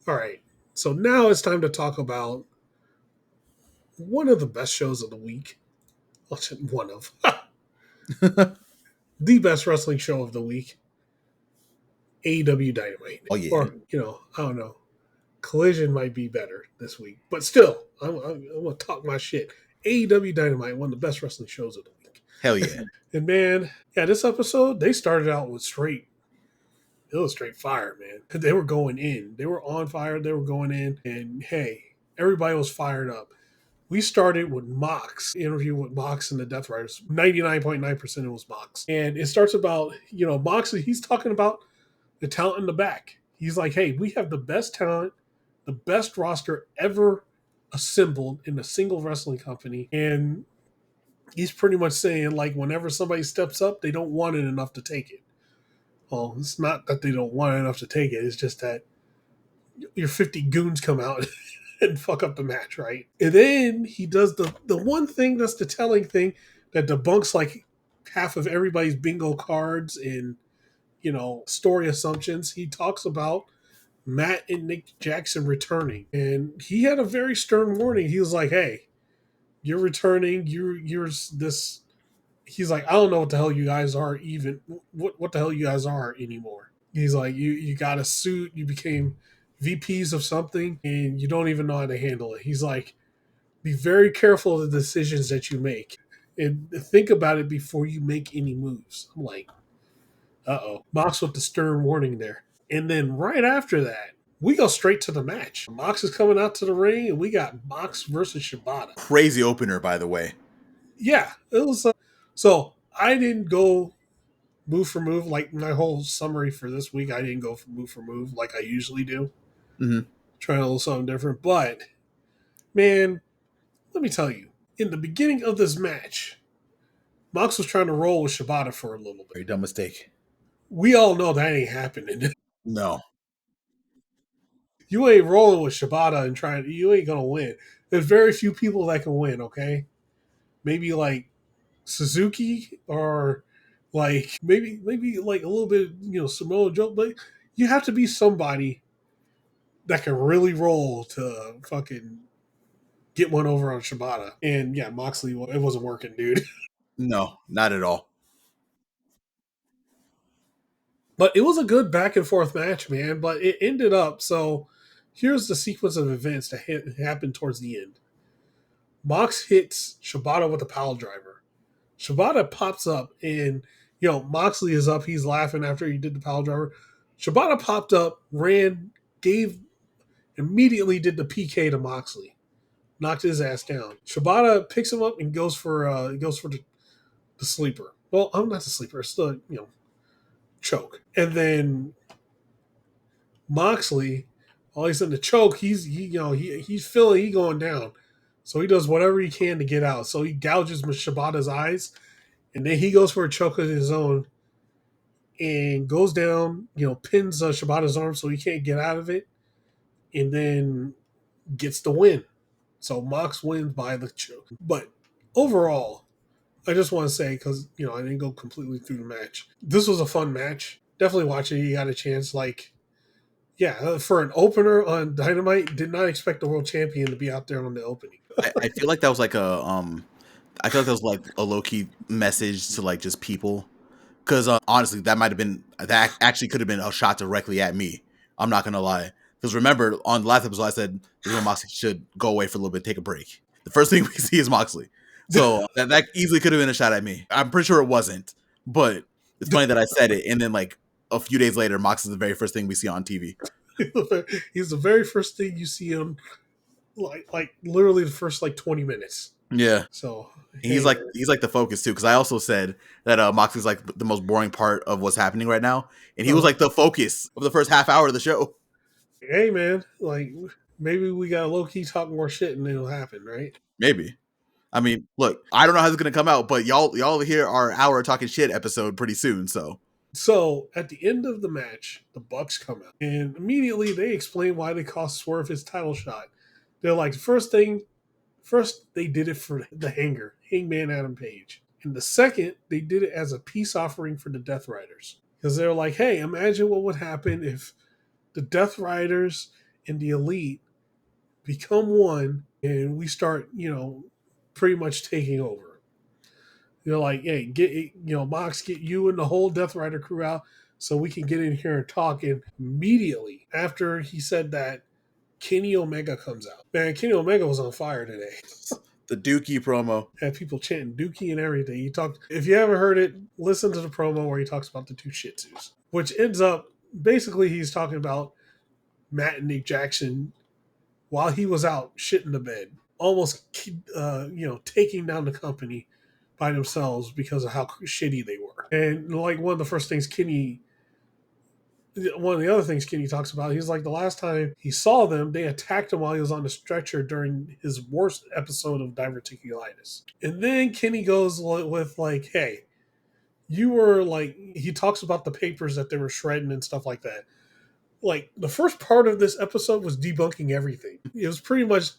All right. So now it's time to talk about one of the best shows of the week. One of the best wrestling show of the week. AEW Dynamite. Oh, yeah. Or, I don't know. Collision might be better this week. But still, I'm going to talk my shit. AEW Dynamite, one of the best wrestling shows of the week. Hell yeah. And man, yeah, this episode, they started out with straight fire, man. They were going in. They were on fire. They were going in. And hey, everybody was fired up. We started with Mox, interview with Mox and the Death Riders. 99.9% it was Mox. And it starts about, Mox, he's talking about the talent in the back. He's like, hey, we have the best talent, the best roster ever assembled in a single wrestling company. And he's pretty much saying, like, whenever somebody steps up, they don't want it enough to take it. Well, it's not that they don't want it enough to take it. It's just that your 50 goons come out and fuck up the match, right? And then he does the one thing that's the telling thing that debunks like half of everybody's bingo cards and, story assumptions. He talks about Matt and Nick Jackson returning. And he had a very stern warning. He was like, hey, you're returning. You're this. He's like, I don't know what the hell you guys are even. What the hell you guys are anymore. He's like, you got a suit. You became VPs of something and you don't even know how to handle it. He's like, be very careful of the decisions that you make and think about it before you make any moves. I'm like, uh-oh. Mox with the stern warning there. And then right after that, we go straight to the match. Mox is coming out to the ring and we got Mox versus Shibata. Crazy opener, by the way. Yeah, it was. So I didn't go move for move. Like my whole summary for this week, I didn't go move for move like I usually do. Mm-hmm. Trying a little something different. But, man, let me tell you, in the beginning of this match, Mox was trying to roll with Shibata for a little bit. Very dumb mistake. We all know that ain't happening. No. You ain't rolling with Shibata and you ain't going to win. There's very few people that can win, okay? Maybe like Suzuki or like maybe like a little bit, Samoa Joe, but you have to be somebody that can really roll to fucking get one over on Shibata. And yeah, Moxley, it wasn't working, dude. No, not at all. But it was a good back and forth match, man. But it ended up, so here's the sequence of events that happened towards the end. Mox hits Shibata with a pile driver. Shibata pops up and, Moxley is up. He's laughing after he did the pile driver. Shibata popped up, immediately did the PK to Moxley. Knocked his ass down. Shibata picks him up and goes for the sleeper. Well, I'm not the sleeper. It's the, choke. And then Moxley, while he's in the choke, he's feeling he going down. So he does whatever he can to get out. So he gouges Shibata's eyes, and then he goes for a choke of his own and goes down, pins Shibata's arm so he can't get out of it, and then gets the win. So Mox wins by the choke. But overall, I just want to say, because, I didn't go completely through the match. This was a fun match. Definitely watch it. You got a chance. Like, yeah, for an opener on Dynamite, did not expect the world champion to be out there on the opening. I feel like that was like I feel like that was like a low key message to like just people, because honestly, that actually could have been a shot directly at me. I'm not gonna lie, because remember on the last episode I said Moxley should go away for a little bit, take a break. The first thing we see is Moxley, so that easily could have been a shot at me. I'm pretty sure it wasn't, but it's funny that I said it, and then like a few days later, Mox is the very first thing we see on TV. He's the very first thing you see him, like literally the first like 20 minutes. Yeah. So he's like the focus too, because I also said that Moxley's like the most boring part of what's happening right now, and he was like the focus of the first half hour of the show. Hey man, like maybe we got low key talk more shit and it'll happen, right? Maybe. I mean, look, I don't know how this is gonna come out, but y'all hear our hour talking shit episode pretty soon. So at the end of the match, the Bucks come out and immediately they explain why they cost Swerve his title shot. They're like, first they did it for the Hangman Adam Page. And the second, they did it as a peace offering for the Death Riders. Because they're like, hey, imagine what would happen if the Death Riders and the Elite become one, and we start, pretty much taking over. You're like, hey, Mox, get you and the whole Death Rider crew out so we can get in here and talk. And immediately after he said that, Kenny Omega comes out. Man, Kenny Omega was on fire today. The Dookie promo. Had people chanting Dookie and everything. He talked. If you haven't heard it, listen to the promo where he talks about the two Shih Tzus, which ends up basically he's talking about Matt and Nick Jackson while he was out shitting the bed, almost taking down the company by themselves because of how shitty they were. And like one of the other things Kenny talks about, he's like the last time he saw them, they attacked him while he was on the stretcher during his worst episode of diverticulitis. And then Kenny goes with like, hey, you were like, he talks about the papers that they were shredding and stuff like that. Like the first part of this episode was debunking everything. It was pretty much,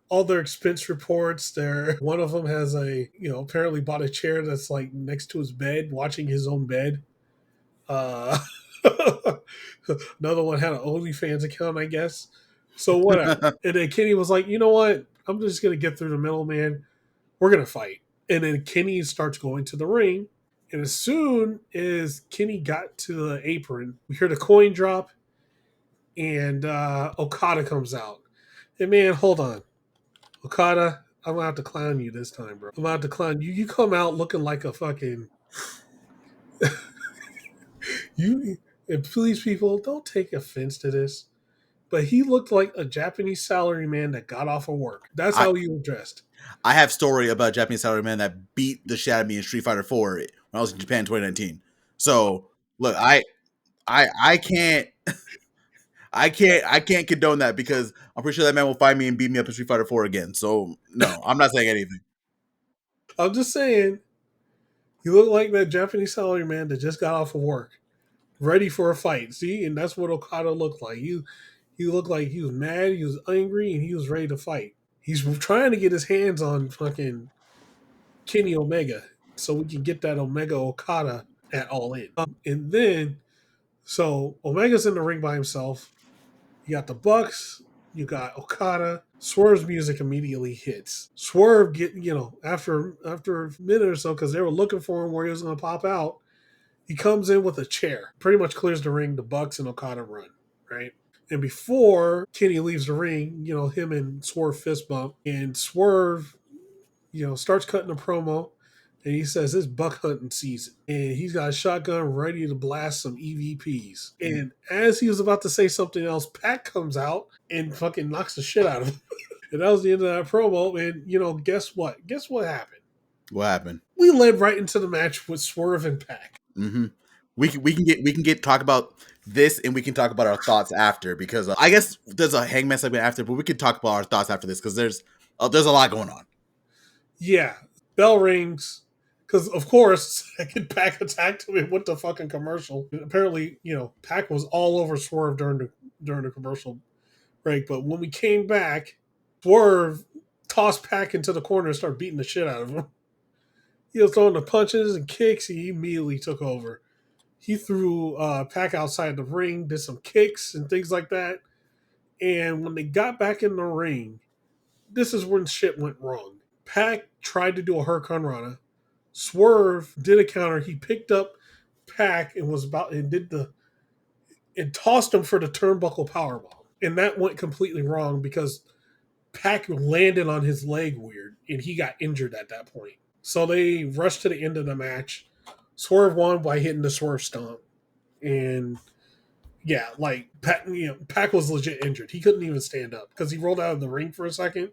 all their expense reports. One of them has apparently bought a chair that's like next to his bed, watching his own bed. Another one had an OnlyFans account, I guess. So whatever. And then Kenny was like, you know what? I'm just gonna get through the middle, man. We're gonna fight. And then Kenny starts going to the ring. And as soon as Kenny got to the apron, we hear the coin drop, and Okada comes out. And man, hold on. Okada, I'm gonna have to clown you this time, bro. I'm gonna have to clown you. You come out looking like a fucking you. And please, people, don't take offense to this, but he looked like a Japanese salaryman that got off of work. That's how he was dressed. I have story about a Japanese salaryman that beat the shit out of me in Street Fighter 4 when I was in Japan in 2019. So look, I can't I can't condone that because I'm pretty sure that man will find me and beat me up in Street Fighter 4 again. So no, I'm not saying anything. I'm just saying, you look like that Japanese salaryman that just got off of work, ready for a fight. See, and that's what Okada looked like. He looked like he was mad, he was angry, and he was ready to fight. He's trying to get his hands on fucking Kenny Omega so we can get that Omega Okada at All In. And then, so Omega's in the ring by himself. You got the Bucks, you got Okada. Swerve's music immediately hits. Swerve after a minute or so, because they were looking for him where he was going to pop out, he comes in with a chair, pretty much clears the ring. The Bucks and Okada run, right? And before Kenny leaves the ring, him and Swerve fist bump, and Swerve, starts cutting a promo, and he says it's buck hunting season, and he's got a shotgun ready to blast some EVPs. And as he was about to say something else, Pac comes out and fucking knocks the shit out of him. And that was the end of that promo. And guess what? Guess what happened? What happened? We led right into the match with Swerve and Pac. Mm-hmm. We can talk about this, and we can talk about our thoughts after, because I guess there's a Hangman segment after, but we can talk about our thoughts after this because there's a lot going on. Yeah, bell rings because of course second Pac attacked him and went to fucking commercial. And apparently, Pac was all over Swerve during the commercial break. But when we came back, Swerve tossed Pac into the corner and started beating the shit out of him. He was throwing the punches and kicks. He immediately took over. He threw Pac outside the ring, did some kicks and things like that. And when they got back in the ring, this is when shit went wrong. Pac tried to do a Hurricane Rana. Swerve did a counter. He picked up Pac and tossed him for the turnbuckle powerbomb. And that went completely wrong because Pac landed on his leg weird and he got injured at that point. So they rushed to the end of the match. Swerve won by hitting the Swerve Stomp. And yeah, like Pac was legit injured. He couldn't even stand up because he rolled out of the ring for a second.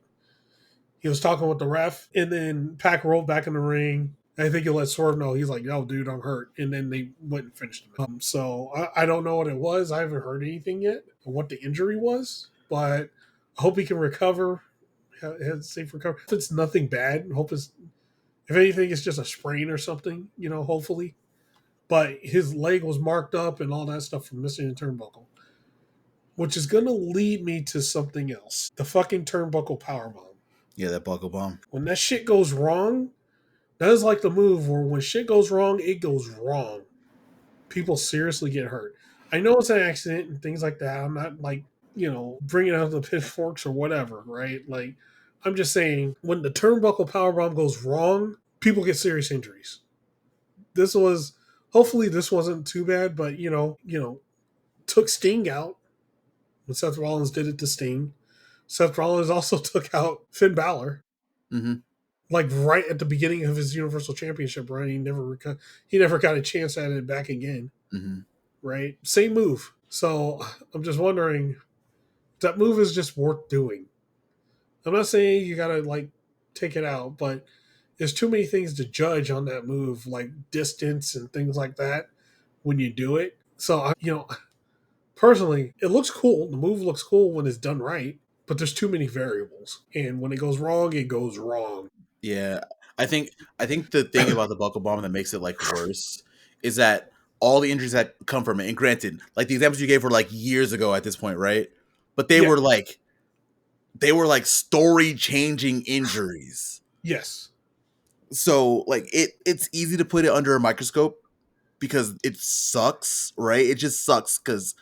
He was talking with the ref, and then Pac rolled back in the ring. I think he let Swerve know. He's like, "Yo, dude, I'm hurt." And then they went and finished him. So I don't know what it was. I haven't heard anything yet or what the injury was, but I hope he can recover. Have safe recovery. If it's nothing bad, if anything, it's just a sprain or something. Hopefully. But his leg was marked up and all that stuff from missing a turnbuckle, which is going to lead me to something else: the fucking turnbuckle powerbomb. Yeah, that buckle bomb. When that shit goes wrong, that is like the move where when shit goes wrong, it goes wrong. People seriously get hurt. I know it's an accident and things like that. I'm not like bringing out the pitchforks or whatever, right? Like, I'm just saying, when the turnbuckle powerbomb goes wrong, people get serious injuries. Hopefully this wasn't too bad, but took Sting out when Seth Rollins did it to Sting. Seth Rollins also took out Finn Balor, Mm-hmm. like right at the beginning of his Universal Championship run. He never got a chance at it back again. Mm-hmm. Right, same move. So I'm just wondering, that move is just worth doing. I'm not saying you gotta like take it out, but there's too many things to judge on that move, like distance and things like that when you do it. So personally, it looks cool. The move looks cool when it's done right, but there's too many variables, and when it goes wrong, it goes wrong. Yeah, I think the thing about the buckle bomb that makes it like worse is that all the injuries that come from it. And granted, like the examples you gave were like years ago at this point, right? But Yeah. they were like story changing injuries. Yes. So like it's easy to put it under a microscope because it sucks, right? It just sucks because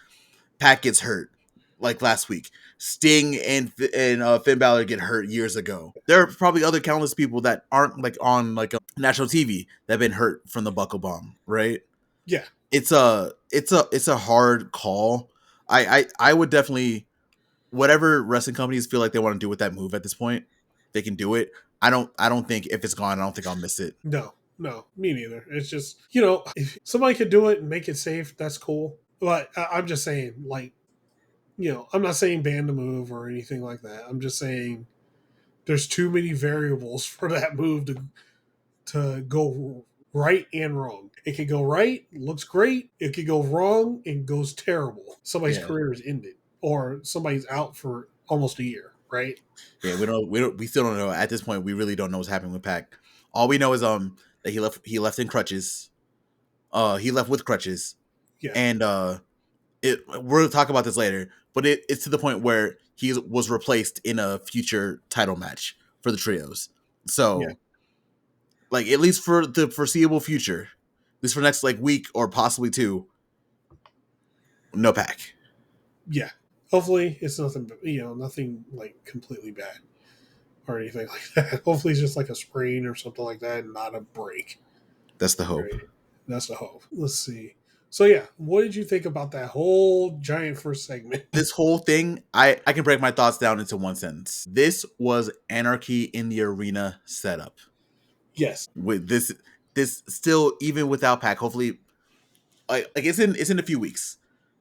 Pat gets hurt like last week. Sting and Finn Balor get hurt years ago. There are probably other countless people that aren't like on like a national TV that have been hurt from the buckle bomb, right? Yeah. It's a hard call. I would definitely, whatever wrestling companies feel like they want to do with that move at this point, they can do it. I don't think if it's gone, I don't think I'll miss it. No. No. Me neither. It's just if somebody could do it and make it safe, that's cool. But I'm just saying, like, I'm not saying ban the move or anything like that. I'm just saying there's too many variables for that move to go right and wrong. It could go right, looks great. It could go wrong and goes terrible. Somebody's Yeah. career is ended, or somebody's out for almost a year. Right? Yeah, we still don't know at this point. We really don't know what's happening with Pac. All we know is that he left in crutches. He left with crutches, Yeah. and we're gonna talk about this later. But it's to the point where he was replaced in a future title match for the trios. Yeah. So like at least for the foreseeable future, at least for next like week or possibly two, no Pac. Yeah. Hopefully, it's nothing. Nothing like completely bad or anything like that. Hopefully, it's just like a sprain or something like that, and not a break. That's the hope. Right. That's the hope. Let's see. So yeah, what did you think about that whole giant first segment? This whole thing, I can break my thoughts down into one sentence. This was anarchy in the arena setup. Yes. With this still, even without Pac, hopefully, like it's in a few weeks.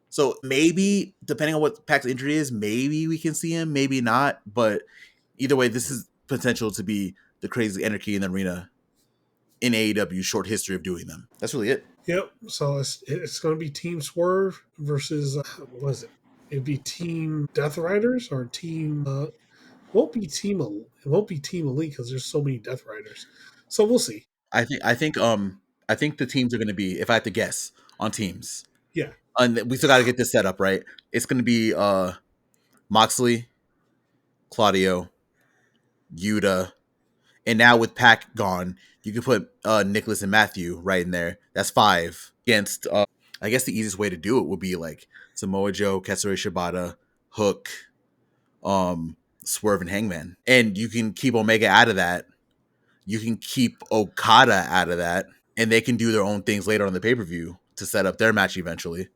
So maybe depending on what Pac's injury is, maybe we can see him, maybe not. But either way, this is potential to be the crazy anarchy in the arena in AEW's short history of doing them. That's really it. Yep. So it's going to be Team Swerve versus what was it? It'd be Team Death Riders or Team. It won't be Team Elite because there's so many Death Riders. So we'll see. I think the teams are going to be, if I had to guess on teams, Yeah. and we still got to get this set up right. It's going to be Moxley, Claudio, Yuta, and now with Pac gone, you can put Nicholas and Matthew right in there. That's 5 against. I guess the easiest way to do it would be like Samoa Joe, Katsuyori Shibata, Hook, Swerve, and Hangman, and you can keep Omega out of that. You can keep Okada out of that, and they can do their own things later on the pay per view to set up their match eventually.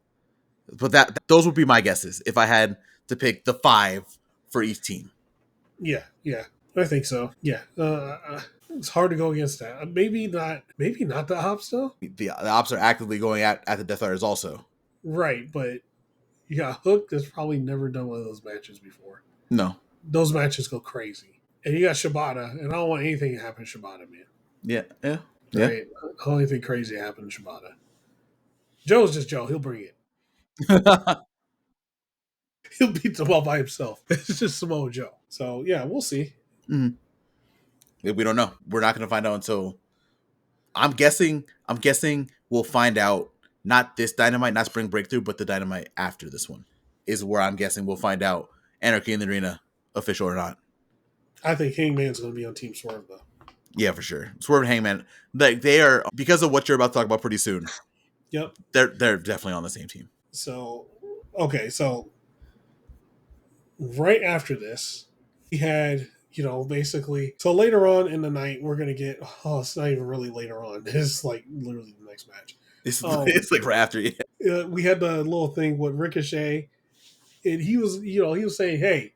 But those would be my guesses if I had to pick the 5 for each team. Yeah. Yeah. I think so. Yeah. It's hard to go against that. Maybe not. Maybe not the Ops though. The ops are actively going at the Death Riders also. Right, but you got Hook that's probably never done one of those matches before. No. Those matches go crazy. And you got Shibata, and I don't want anything to happen to Shibata, man. Yeah. Yeah. Yeah. Right? I don't want anything crazy to happen to Shibata. Joe's just Joe. He'll bring it. He'll beat them all by himself. It's just Samoa Joe. So yeah, we'll see. Mhm. We don't know. We're not going to find out until I'm guessing. I'm guessing we'll find out not this Dynamite, not Spring Breakthrough, but the Dynamite after this one is where I'm guessing we'll find out Anarchy in the Arena, official or not. I think Hangman's going to be on Team Swerve though. Yeah, for sure. Swerve and Hangman, like they are, because of what you're about to talk about pretty soon. Yep. They're definitely on the same team. So okay, so right after this, we had, basically. So later on in the night, we're gonna get. Oh, it's not even really later on. It's like literally the next match. It's like right after. Yeah. We had the little thing with Ricochet, and he was saying, "Hey,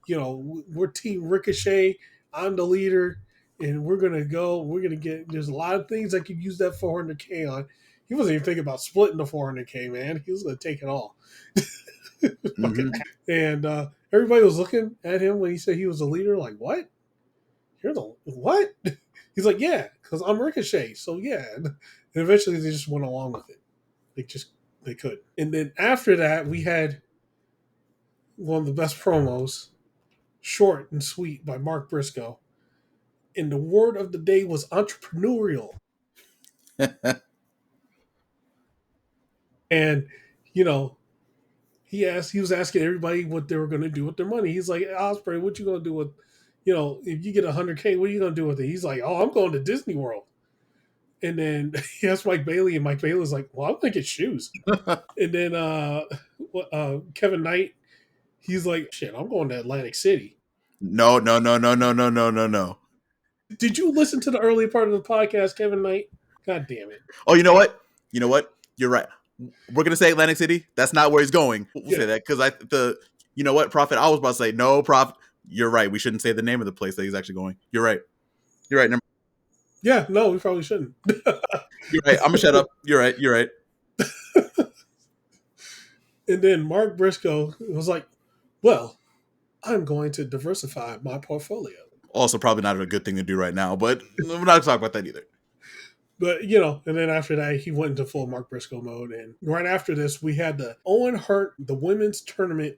we're Team Ricochet. I'm the leader, and we're gonna go. We're gonna get. There's a lot of things I could use that 400K on." He wasn't even thinking about splitting the 400K, man. He was gonna take it all. Mm-hmm. And everybody was looking at him when he said he was a leader, like, "What? You're the what?" He's like, "Yeah, because I'm Ricochet." So yeah, and eventually they just went along with it. They could. And then after that, we had one of the best promos, short and sweet, by Mark Briscoe. And the word of the day was entrepreneurial. And, you know, he was asking everybody what they were going to do with their money. He's like, Osprey, what you going to do with, if you get 100K, what are you going to do with it? He's like, oh, I'm going to Disney World. And then he asked Mike Bailey, and Mike Bailey was like, well, I'm going to get shoes. And then Kevin Knight, he's like, shit, I'm going to Atlantic City. No, no, no, no, no, no, no, no, no. Did you listen to the early part of the podcast, Kevin Knight? God damn it. Oh, you know what? You know what? You're right. We're gonna say Atlantic City. That's not where he's going. We'll say that because you know what, Prophet. I was about to say no, Prophet. You're right. We shouldn't say the name of the place that he's actually going. You're right. You're right. Yeah, no, we probably shouldn't. You're right. I'm gonna shut up. You're right. You're right. And then Mark Briscoe was like, well, I'm going to diversify my portfolio. Also, probably not a good thing to do right now, but we're not talking about that either. But, and then after that, he went into full Mark Briscoe mode. And right after this, we had the Owen Hart, the women's tournament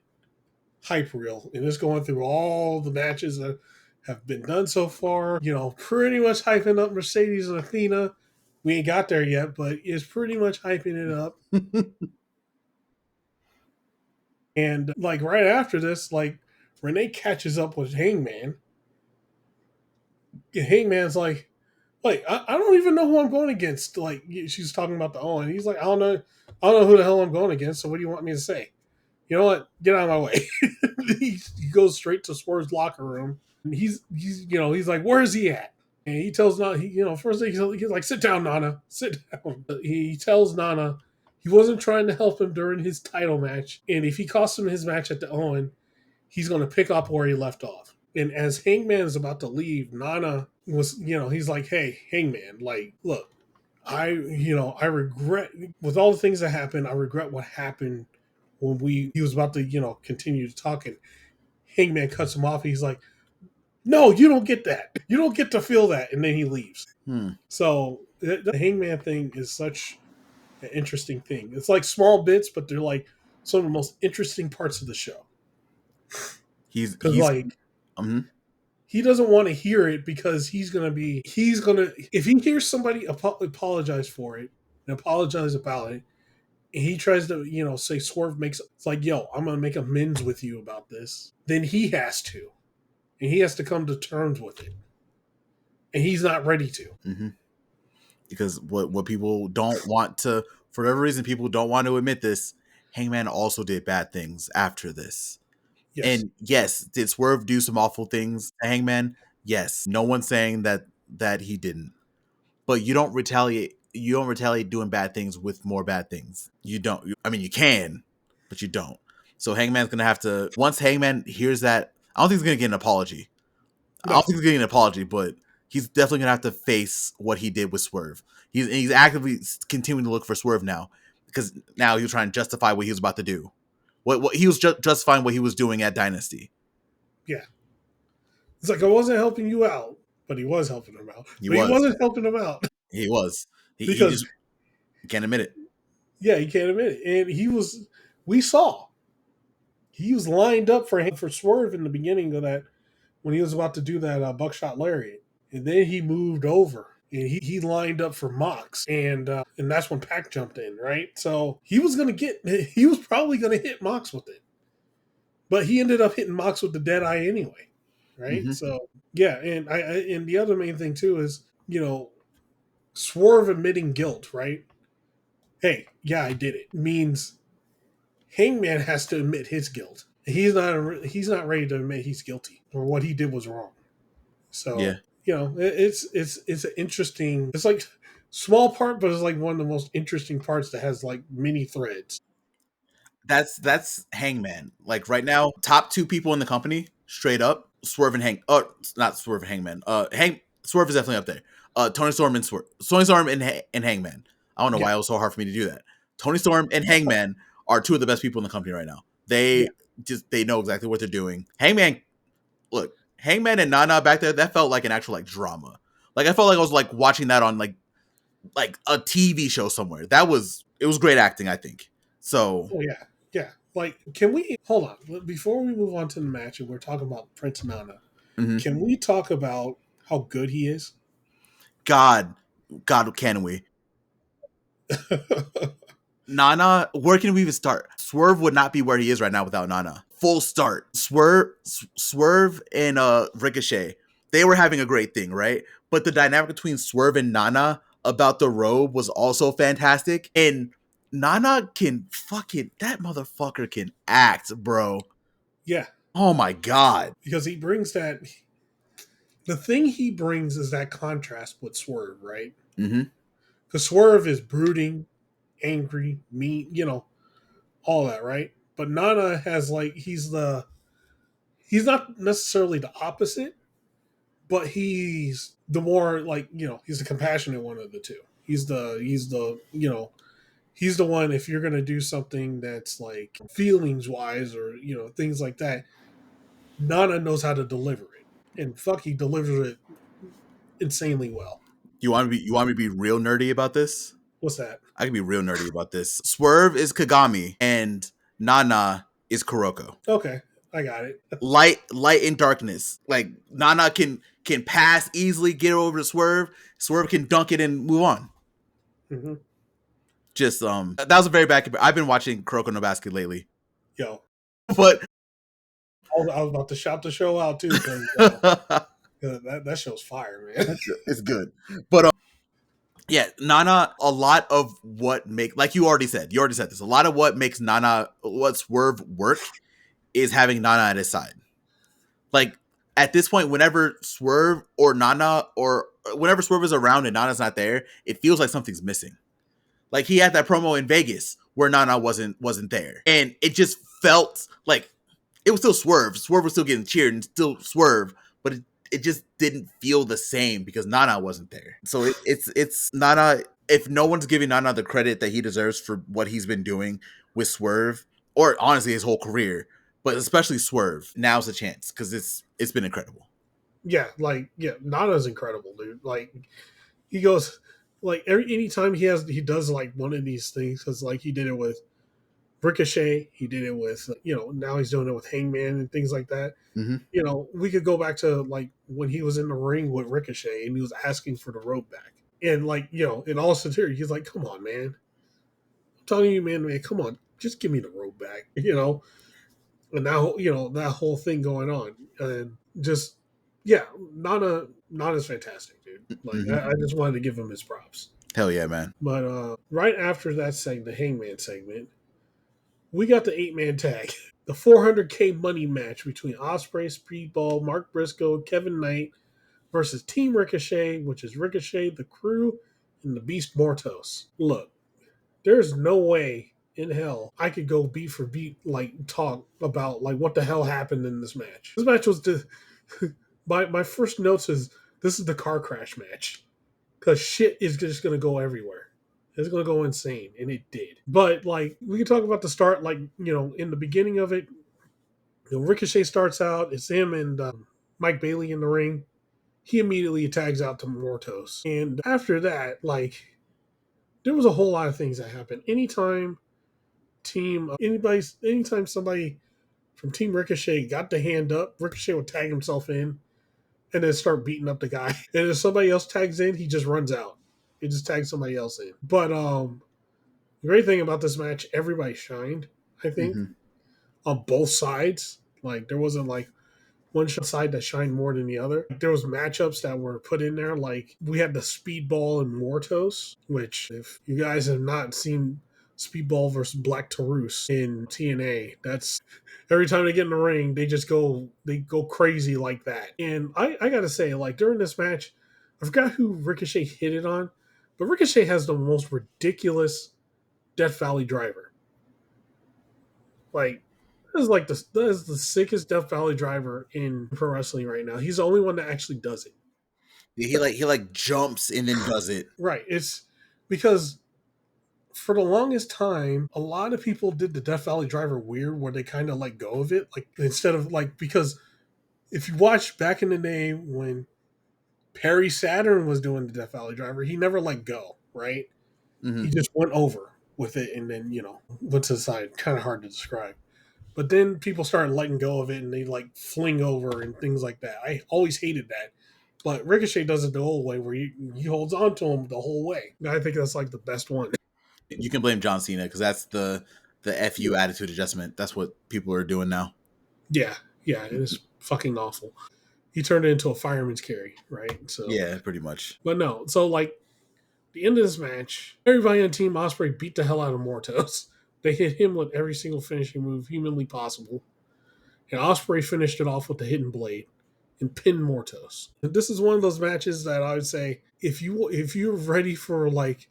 hype reel. And it's going through all the matches that have been done so far. Pretty much hyping up Mercedes and Athena. We ain't got there yet, but it's pretty much hyping it up. And like right after this, like Renee catches up with Hangman. And Hangman's like, I don't even know who I'm going against. Like she's talking about the Owen. He's like, I don't know who the hell I'm going against. So what do you want me to say? You know what? Get out of my way. he goes straight to Swerve's locker room. And he's like, where is he at? And he tells Nana, first thing he's like, sit down, Nana, sit down. He tells Nana he wasn't trying to help him during his title match, and if he costs him his match at the Owen, he's going to pick up where he left off. And as Hangman is about to leave, Nana was, he's like, hey, Hangman, like, look, I regret, with all the things that happened, I regret what happened when he was about to, continue to talk, and Hangman cuts him off. He's like, no, you don't get that. You don't get to feel that. And then he leaves. So the Hangman thing is such an interesting thing. It's like small bits, but they're like some of the most interesting parts of the show. Because he doesn't want to hear it because if he hears somebody apologize for it and apologize about it, and he tries to, say Swerve it's like, yo, I'm going to make amends with you about this, then he has to. And he has to come to terms with it. And he's not ready to. Mm-hmm. Because what people don't want to, for whatever reason, people don't want to admit this, Hangman also did bad things after this. Yes. And yes, did Swerve do some awful things to Hangman? Yes. No one's saying that he didn't. But you don't retaliate. You don't retaliate doing bad things with more bad things. You don't. I mean, you can, but you don't. So Hangman's going to have to, once Hangman hears that, I don't think he's going to get an apology. No. I don't think he's getting an apology, but he's definitely going to have to face what he did with Swerve. He's actively continuing to look for Swerve now, because now he was trying to justify what he was about to do. What he was justifying what he was doing at Dynasty. Yeah. It's like, I wasn't helping you out, but he was helping him out. He wasn't helping him out. He was. He just can't admit it. Yeah, he can't admit it. And we saw. He was lined up for Swerve in the beginning of that, when he was about to do that buckshot lariat. And then he moved over. And he lined up for Mox, and that's when Pac jumped in, right? So he was probably going to hit Mox with it. But he ended up hitting Mox with the dead eye anyway, right? Mm-hmm. So, yeah, and the other main thing, too, is, Swerve admitting guilt, right? Hey, yeah, I did it. Means Hangman has to admit his guilt. He's not ready to admit he's guilty or what he did was wrong. So Yeah. it's an interesting. It's like small part, but it's like one of the most interesting parts that has like many threads. That's Hangman. Like right now, top two people in the company, straight up, Swerve and not Swerve and Hangman. Swerve is definitely up there. Tony Storm and Tony Storm and Hangman. I don't know Yeah, why it was so hard for me to do that. Tony Storm and Hangman are two of the best people in the company right now. yeah, They know exactly what they're doing. Hangman and Nana back there, that felt like an actual like drama. Like I felt like I was like watching that on like a TV show somewhere. It was great acting, I think. So oh yeah, yeah. Like, can we hold on before we move on to the match and we're talking about Prince Nana? mhm. Can we talk about how good he is? God, God, can we? Nana, where can we even start? Swerve would not be where he is right now without Nana. Full start. Swerve and Ricochet, they were having a great thing, right? But the dynamic between Swerve and Nana about the robe was also fantastic. And Nana can fucking that motherfucker can act, bro. Yeah, Oh my god. because he brings that. The thing he brings is that contrast with Swerve, right? Mm-hmm. Because Swerve is brooding, angry, mean, all that, right? But Nana has like he's not necessarily the opposite, but he's the more like he's the compassionate one of the two. He's the one. If you're gonna do something that's like feelings wise or things like that, Nana knows how to deliver it, and fuck, he delivers it insanely well. You want me to be real nerdy about this? What's that? I can be real nerdy about this. Swerve is Kagami and Nana is Kuroko. Okay, I got it. Light and darkness. Like Nana can pass easily, get over to Swerve. Swerve can dunk it and move on. Hmm. Just that was a very bad. I've been watching Kuroko no Basket lately, Yo, but I was about to shout the show out too because that show's fire, man. it's good. But yeah, Nana. A lot of what like you already said this. A lot of what makes what Swerve work is having Nana at his side. Like at this point, whenever Swerve or Nana or whenever Swerve is around and Nana's not there, it feels like something's missing. Like he had that promo in Vegas where Nana wasn't there, and it just felt like it was still Swerve. Swerve was still getting cheered and still Swerve, but it just didn't feel the same because Nana wasn't there. So it's Nana. If no one's giving Nana the credit that he deserves for what he's been doing with Swerve, or honestly his whole career, but especially Swerve, now's the chance because it's been incredible. Yeah, Nana's incredible, dude. Like he goes, like anytime he does like one of these things because like he did it with Ricochet, he did it with now he's doing it with Hangman and things like that. Mm-hmm. We could go back to like when he was in the ring with Ricochet and he was asking for the robe back, and like in all sincerity, he's like, "Come on, man, I'm telling you, man, come on, just give me the robe back," And now that whole thing going on, and just yeah, Nana's fantastic, dude. Like Mm-hmm. I just wanted to give him his props. Hell yeah, man. But right after that segment, the Hangman segment, we got the 8-man tag, the 400K money match between Ospreay, Speedball, Mark Briscoe, Kevin Knight versus Team Ricochet, which is Ricochet, the Crew, and the Beast Mortos. Look, there's no way in hell I could go beat for beat like talk about like what the hell happened in this match. This match was my first notes is this is the car crash match because shit is just gonna go everywhere. It's gonna go insane, and it did. But like we can talk about the start, like in the beginning of it, Ricochet starts out. It's him and Mike Bailey in the ring. He immediately tags out to Mortos, and after that, like there was a whole lot of things that happened. Anytime somebody from Team Ricochet got the hand up, Ricochet would tag himself in and then start beating up the guy. And if somebody else tags in, he just runs out. He just tags somebody else in. But the great thing about this match, everybody shined, I think, Mm-hmm. on both sides. Like there wasn't like one side that shined more than the other. There was matchups that were put in there. Like we had the Speedball and Mortos, which if you guys have not seen Speedball versus Black Taurus in TNA. That's every time they get in the ring, they go crazy like that. And I gotta say, like during this match, I forgot who Ricochet hit it on, but Ricochet has the most ridiculous Death Valley driver. Like that is the sickest Death Valley driver in pro wrestling right now. He's the only one that actually does it. He jumps and then does it. Right. It's because for the longest time, a lot of people did the Death Valley driver weird, where they kind of let go of it, like instead of like because if you watch back in the day when Perry Saturn was doing the Death Valley driver, he never let go. Right. He Mm-hmm. just went over with it and then went to the side. Kind of hard to describe. But then people started letting go of it and they like fling over and things like that. I always hated that. But Ricochet does it the whole way where he holds on to him the whole way. I think that's like the best one. You can blame John Cena because that's the FU attitude adjustment. That's what people are doing now. Yeah, yeah, it is fucking awful. He turned it into a fireman's carry, right? So Yeah, pretty much. but no, so like the end of this match, everybody on Team Osprey beat the hell out of Mortos. They hit him with every single finishing move humanly possible. And Osprey finished it off with the hidden blade and pinned Mortos. And this is one of those matches that I would say if you're ready for like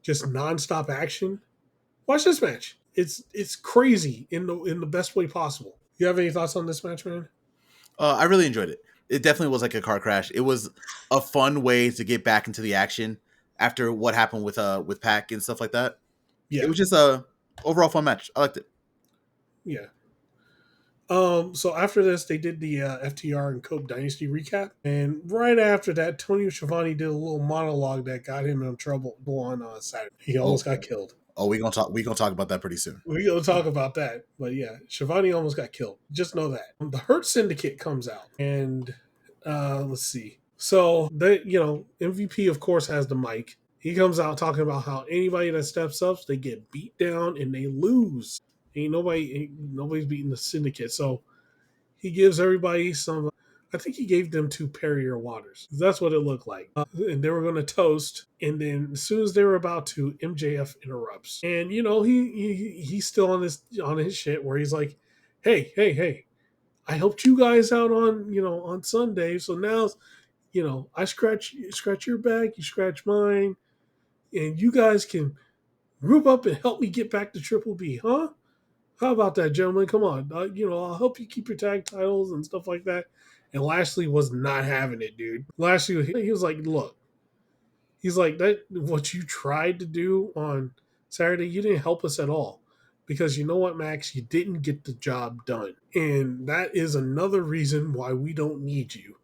just nonstop action, watch this match. It's crazy in the best way possible. You have any thoughts on this match, man? I really enjoyed it. It definitely was like a car crash. It was a fun way to get back into the action after what happened with Pac and stuff like that. It Yeah, was just a overall fun match. I liked it. yeah. So after this, they did the FTR and Cope Dynasty recap, and right after that, Tony Schiavone did a little monologue that got him in trouble on Saturday. He almost Oh, got killed. oh, we gonna talk about that pretty soon. We're going to talk about that. But yeah, Shivani almost got killed. Just know that. The Hurt Syndicate comes out. And let's see. So, MVP, of course, has the mic. He comes out talking about how anybody that steps up, they get beat down and they lose. Nobody's beating the Syndicate. So he gives everybody some. I think he gave them 2 Perrier waters. That's what it looked like. And they were going to toast. And then as soon as they were about to, MJF interrupts. And he's still on his shit where he's like, hey, I helped you guys out on Sunday. So now, I scratch your back, you scratch mine, and you guys can group up and help me get back to Triple B, huh? How about that, gentlemen? Come on. I'll help you keep your tag titles and stuff like that. And Lashley was not having it, dude. Lashley, he was like, look, he's like, that what you tried to do on Saturday, you didn't help us at all. Because you know what, Max? You didn't get the job done. And that is another reason why we don't need you.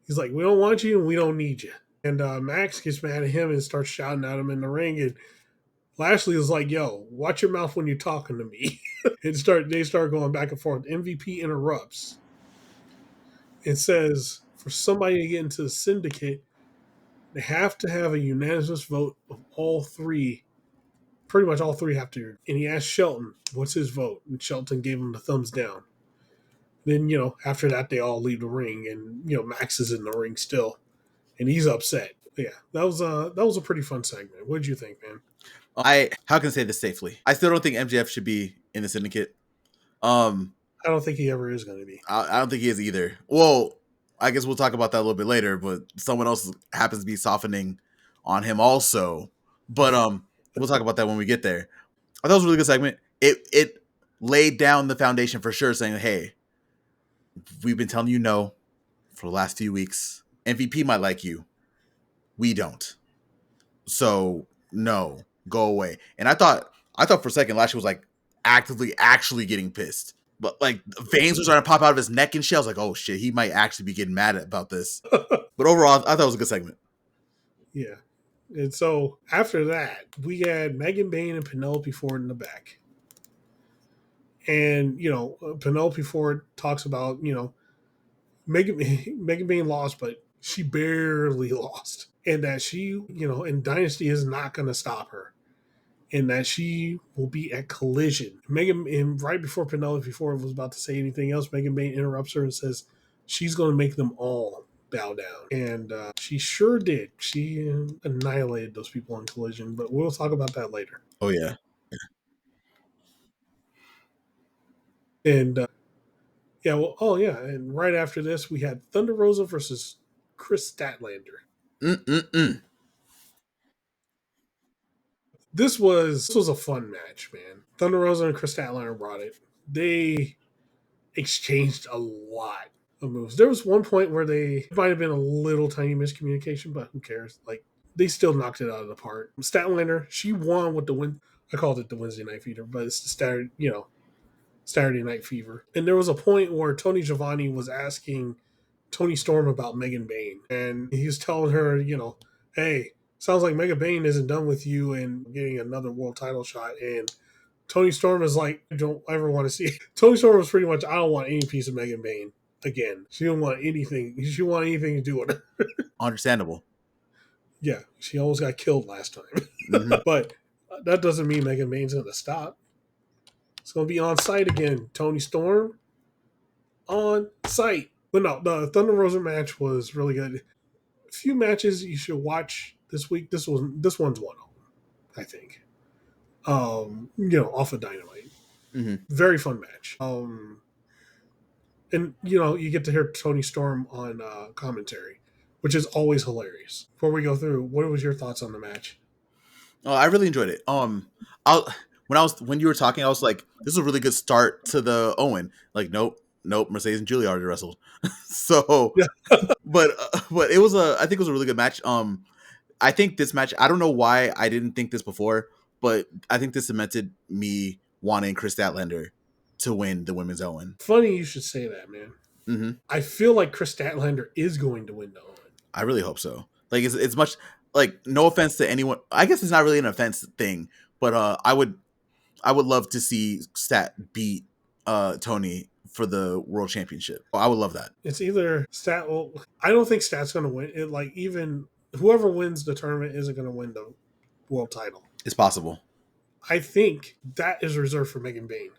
He's like, we don't want you and we don't need you. And Max gets mad at him and starts shouting at him in the ring. And Lashley is like, yo, watch your mouth when you're talking to me. They start going back and forth. MVP interrupts and says for somebody to get into the Syndicate, they have to have a unanimous vote of all 3. Pretty much all 3 have to. And he asked Shelton, what's his vote? And Shelton gave him the thumbs down. Then, after that, they all leave the ring. And, Max is in the ring still. And he's upset. Yeah, that was a pretty fun segment. What did you think, man? How can I say this safely? I still don't think MJF should be in the Syndicate. I don't think he ever is going to be. I don't think he is either. Well, I guess we'll talk about that a little bit later, but someone else happens to be softening on him also. But we'll talk about that when we get there. I thought it was a really good segment. It laid down the foundation for sure, saying, hey, we've been telling you no for the last few weeks. MVP might like you. We don't. So no, go away. And I thought for a second Lashley was like actively actually getting pissed. But like veins were starting to pop out of his neck and shit. I was like, oh shit, he might actually be getting mad about this. But overall, I thought it was a good segment. Yeah. And so after that, we had Megan Bayne and Penelope Ford in the back. And, Penelope Ford talks about, Megan Bayne lost, but she barely lost. And that she, and Dynasty is not going to stop her. And that she will be at Collision. And right before Penelope Ford was about to say anything else, Megan Bayne interrupts her and says she's going to make them all bow down. And she sure did. She annihilated those people on Collision, but we'll talk about that later. Oh yeah. And yeah, well, oh yeah, and right after this we had Thunder Rosa versus Kris Statlander. Mm-mm-mm. This was a fun match, man. Thunder Rosa and Kris Statlander brought it. They exchanged a lot of moves. There was one point where they might have been a little tiny miscommunication, but who cares? Like they still knocked it out of the park. Statlander, she won with the win. I called it the Wednesday Night Fever, but it's the Saturday Night Fever. And there was a point where Tony Giovanni was asking Tony Storm about Megan Bayne, and he was telling her, hey, sounds like Megan Bayne isn't done with you and getting another world title shot. And Tony Storm is like, I don't ever want to see it. Tony Storm was pretty much, I don't want any piece of Megan Bayne again. She didn't want anything. She didn't want anything to do with it. Understandable. Yeah, she almost got killed last time. Mm-hmm. But that doesn't mean Megan Bayne's going to stop. It's going to be on site again. Tony Storm on site. But no, the Thunder Rosa match was really good. A few matches you should watch this week. This one's one of them, I think. Off of Dynamite. Mm-hmm. Very fun match. And you get to hear Tony Storm on commentary, which is always hilarious. Before we go through, what was your thoughts on the match? Oh, I really enjoyed it. When you were talking, I was like, this is a really good start to the Owen. Like, nope, Mercedes and Julia already wrestled. So, Yeah. but I think it was a really good match. I think this match, I don't know why I didn't think this before, but I think this cemented me wanting Kris Statlander to win the women's Owen. Funny you should say that, man. Mm-hmm. I feel like Kris Statlander is going to win the Owen. I really hope so. Like it's much like no offense to anyone. I guess it's not really an offense thing, but I would love to see Stat beat Tony for the world championship. I would love that. It's either Stat. Well, I don't think Stat's going to win. It like even whoever wins the tournament isn't going to win the world title. It's possible. I think that is reserved for Megan Bayne.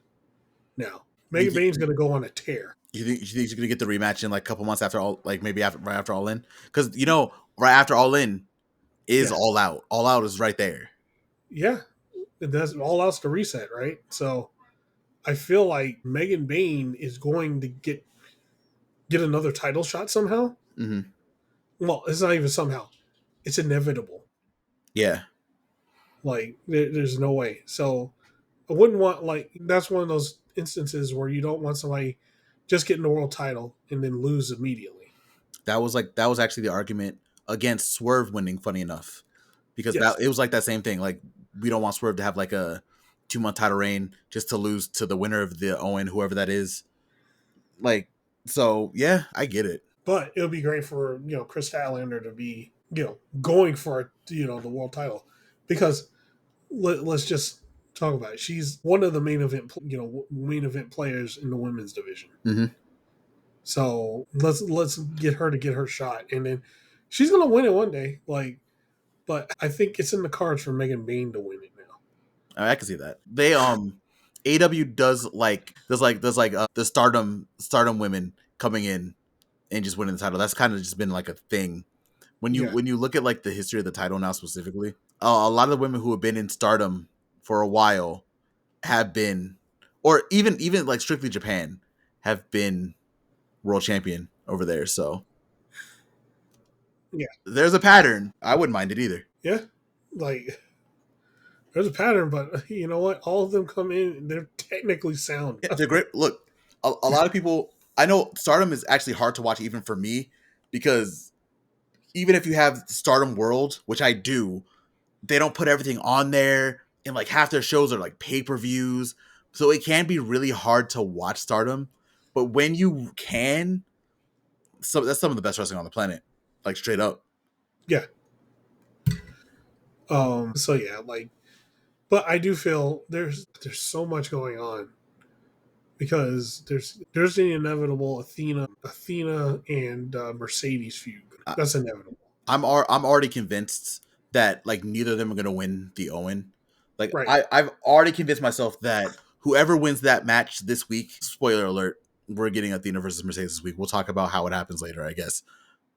Now, Megan Bayne's going to go on a tear. You think she's gonna get the rematch in like a couple months after all, like maybe right after All In? Because right after All In is All Out. All Out is right there. Yeah, that's All Out's the reset, right? So I feel like Megan Bayne is going to get another title shot somehow. Mm-hmm. Well, it's not even somehow; it's inevitable. Yeah, like there's no way. So I wouldn't want that's one of those instances where you don't want somebody just getting the world title and then lose immediately. that was actually the argument against Swerve winning. Funny enough, because it was like that same thing. Like we don't want Swerve to have like a 2-month title reign just to lose to the winner of the Owen, whoever that is. Like, so yeah, I get it. But it would be great for Kris Statlander to be going for the world title, because let's just talk about it. She's one of the main event players in the women's division. Mm-hmm. So let's get her shot, and then she's gonna win it one day. But I think it's in the cards for Megan Bayne to win it now. I can see that. They AEW does the stardom women coming in and just winning the title. That's kind of just been like a thing. When you look at like the history of the title now specifically, a lot of the women who have been in stardom for a while have been, or even like strictly Japan, have been world champion over there. So yeah, there's a pattern. I wouldn't mind it either. Yeah, there's a pattern, but you know what? All of them come in; they're technically sound. Yeah, they're great. Look, a lot of people. I know Stardom is actually hard to watch even for me, because even if you have Stardom World, which I do, they don't put everything on there, and like half their shows are like pay-per-views, so it can be really hard to watch Stardom. But when you can, that's some of the best wrestling on the planet, like straight up. Yeah. So yeah, but I do feel there's so much going on, because there's the inevitable Athena and Mercedes feud. That's inevitable. I'm already convinced that like neither of them are gonna win the Owen. Like Right. I've already convinced myself that whoever wins that match this week, spoiler alert, we're getting Athena versus Mercedes this week. We'll talk about how it happens later, I guess.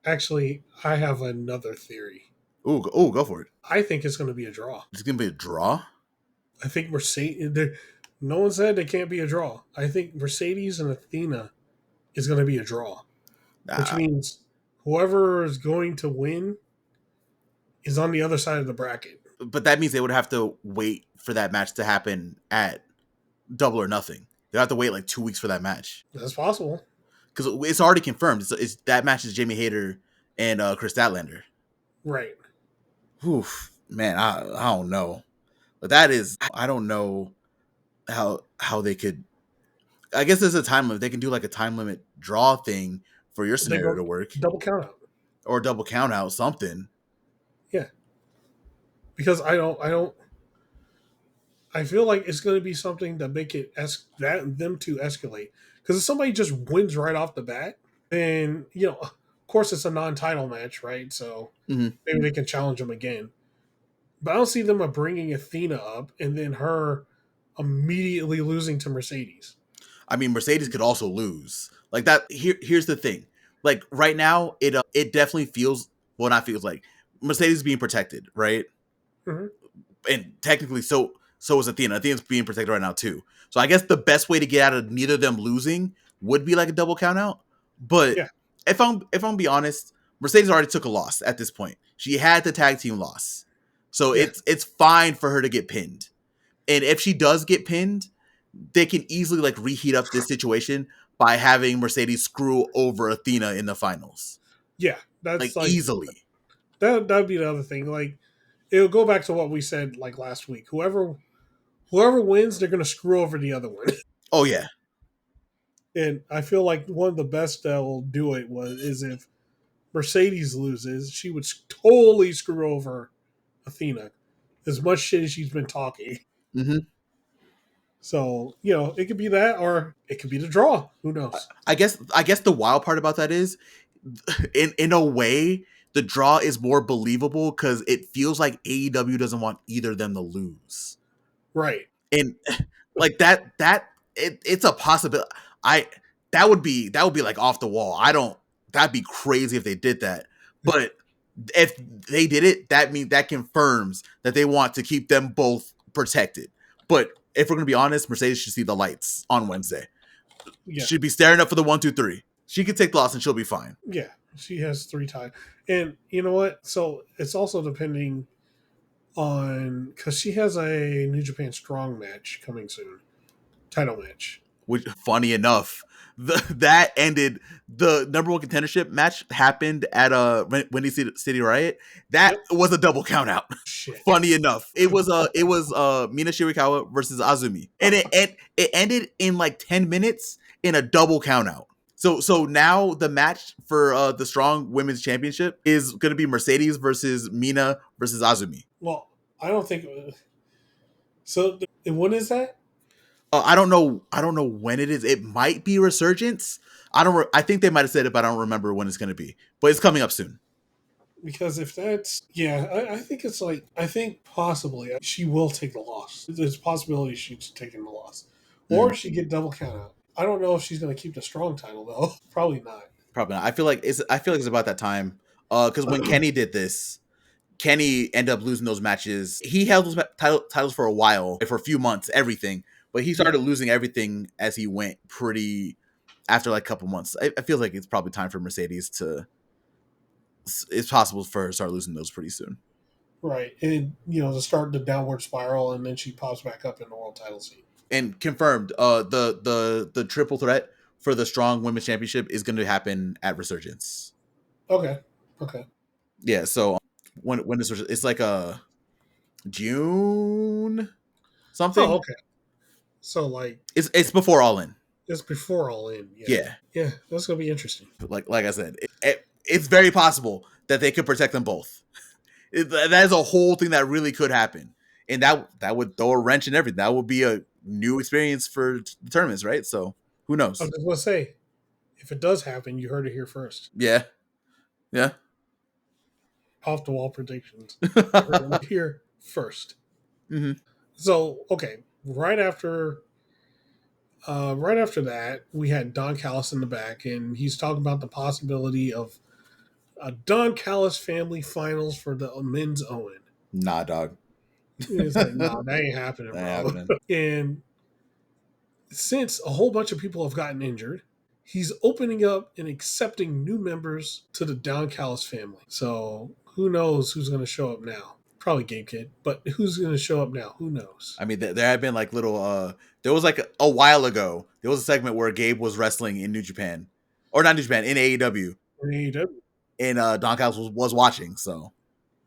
Actually, I have another theory. Ooh, go for it. I think it's going to be a draw. It's gonna be a draw. I think No one said they can't be a draw. I think Mercedes and Athena is going to be a draw, which Uh, means whoever is going to win is on the other side of the bracket. but that means they would have to wait for that match to happen at Double or Nothing. They have to wait like 2 weeks for that match That's possible. because it's already confirmed. It's that match is Jamie Hayter and Kris Statlander. Right. Oof, man, I don't know, but that is I don't know how they could. I guess there's a time limit. They can do like a time limit draw thing for your They scenario go to work, double count out. or double count out something. Yeah. Because I feel like it's going to be something to make it them to escalate. Because if somebody just wins right off the bat, then of course it's a non-title match, right? So Mm-hmm. maybe they can challenge them again. But I don't see them bringing Athena up and then her immediately losing to Mercedes. I mean, Mercedes could also lose like that. Here's the thing. Like right now, it definitely feels not feels like Mercedes being protected, right? Mm-hmm. And technically, so is Athena. Athena's being protected right now too. So I guess the best way to get out of neither of them losing would be like a double count out. But Yeah. if I'm be honest, Mercedes already took a loss at this point. She had the tag team loss, so Yeah. it's fine for her to get pinned. And if she does get pinned, they can easily like reheat up this situation by having Mercedes screw over Athena in the finals, Yeah. like That's like easily. that'd be the other thing. Like it'll go back to what we said like last week. Whoever wins, they're gonna screw over the other one. Oh yeah. And I feel like one of the best that will do it is if Mercedes loses, she would totally screw over Athena. As much shit as she's been talking. Mm-hmm. So, it could be that or it could be the draw. Who knows? I guess the wild part about that is, in a way, the draw is more believable because it feels like AEW doesn't want either of them to lose, Right. and like it's a possibility. I that would be like off the wall. I don't. That'd be crazy if they did that, but if they did it, that confirms that they want to keep them both protected. But if we're gonna be honest, Mercedes should see the lights on Wednesday. Yeah. Should be staring up for the 1, 2, 3. She could take the loss and she'll be fine. Yeah. She has 3 times. And you know what? So it's also depending on because she has a New Japan Strong match coming soon. Title match. Which, funny enough, that ended the number one contendership match happened at Windy City Riot. That was a double count out. Shit. Funny enough, it was Mina Shirakawa versus Azumi, and it ended in like 10 minutes in a double count out. So now the match for the Strong Women's Championship is going to be Mercedes versus Mina versus Azumi. Well, I don't think so. When is that? I don't know. I don't know when it is. It might be Resurgence. I think they might have said it, but I don't remember when it's going to be. But it's coming up soon. Because if that's I think it's like I think possibly she will take the loss. There's a possibility she's taking the loss, or she get double count out. I don't know if she's going to keep the Strong title though. Probably not. Probably not. I feel like it's about that time. Because when Kenny did this, Kenny ended up losing those matches. He held those titles for a while, for a few months, everything. But he started losing everything as he went pretty after like a couple months. I feel like it's probably time for Mercedes to. It's possible for her to start losing those pretty soon. Right, and to start the downward spiral, and then she pops back up in the world title scene. And confirmed, the triple threat for the Strong Women's Championship is going to happen at Resurgence. Okay. Yeah. So when is it's like a June something. Oh, okay. So like it's before All In. It's before All In. Yeah. Yeah, that's gonna be interesting. Like I said, it's very possible that they could protect them both. That is a whole thing that really could happen, and that would throw a wrench in everything. That would be a new experience for the tournaments, right? So who knows? I was just gonna say, if it does happen, you heard it here first. Yeah. Off the wall predictions. You heard it here first. Mm-hmm. So okay, right after that, we had Don Callis in the back, and he's talking about the possibility of a Don Callis family finals for the men's Owen. Nah, dog. It's like, nah, that ain't happening, bro. Happening. And since a whole bunch of people have gotten injured, he's opening up and accepting new members to the Don Callis family. So who knows who's going to show up now? Probably Gabe Kid, but who's going to show up now? Who knows? I mean, there have been like little. There was like a while ago. There was a segment where Gabe was wrestling in New Japan, or not New Japan, in AEW, In AEW. and Don Callis was watching. So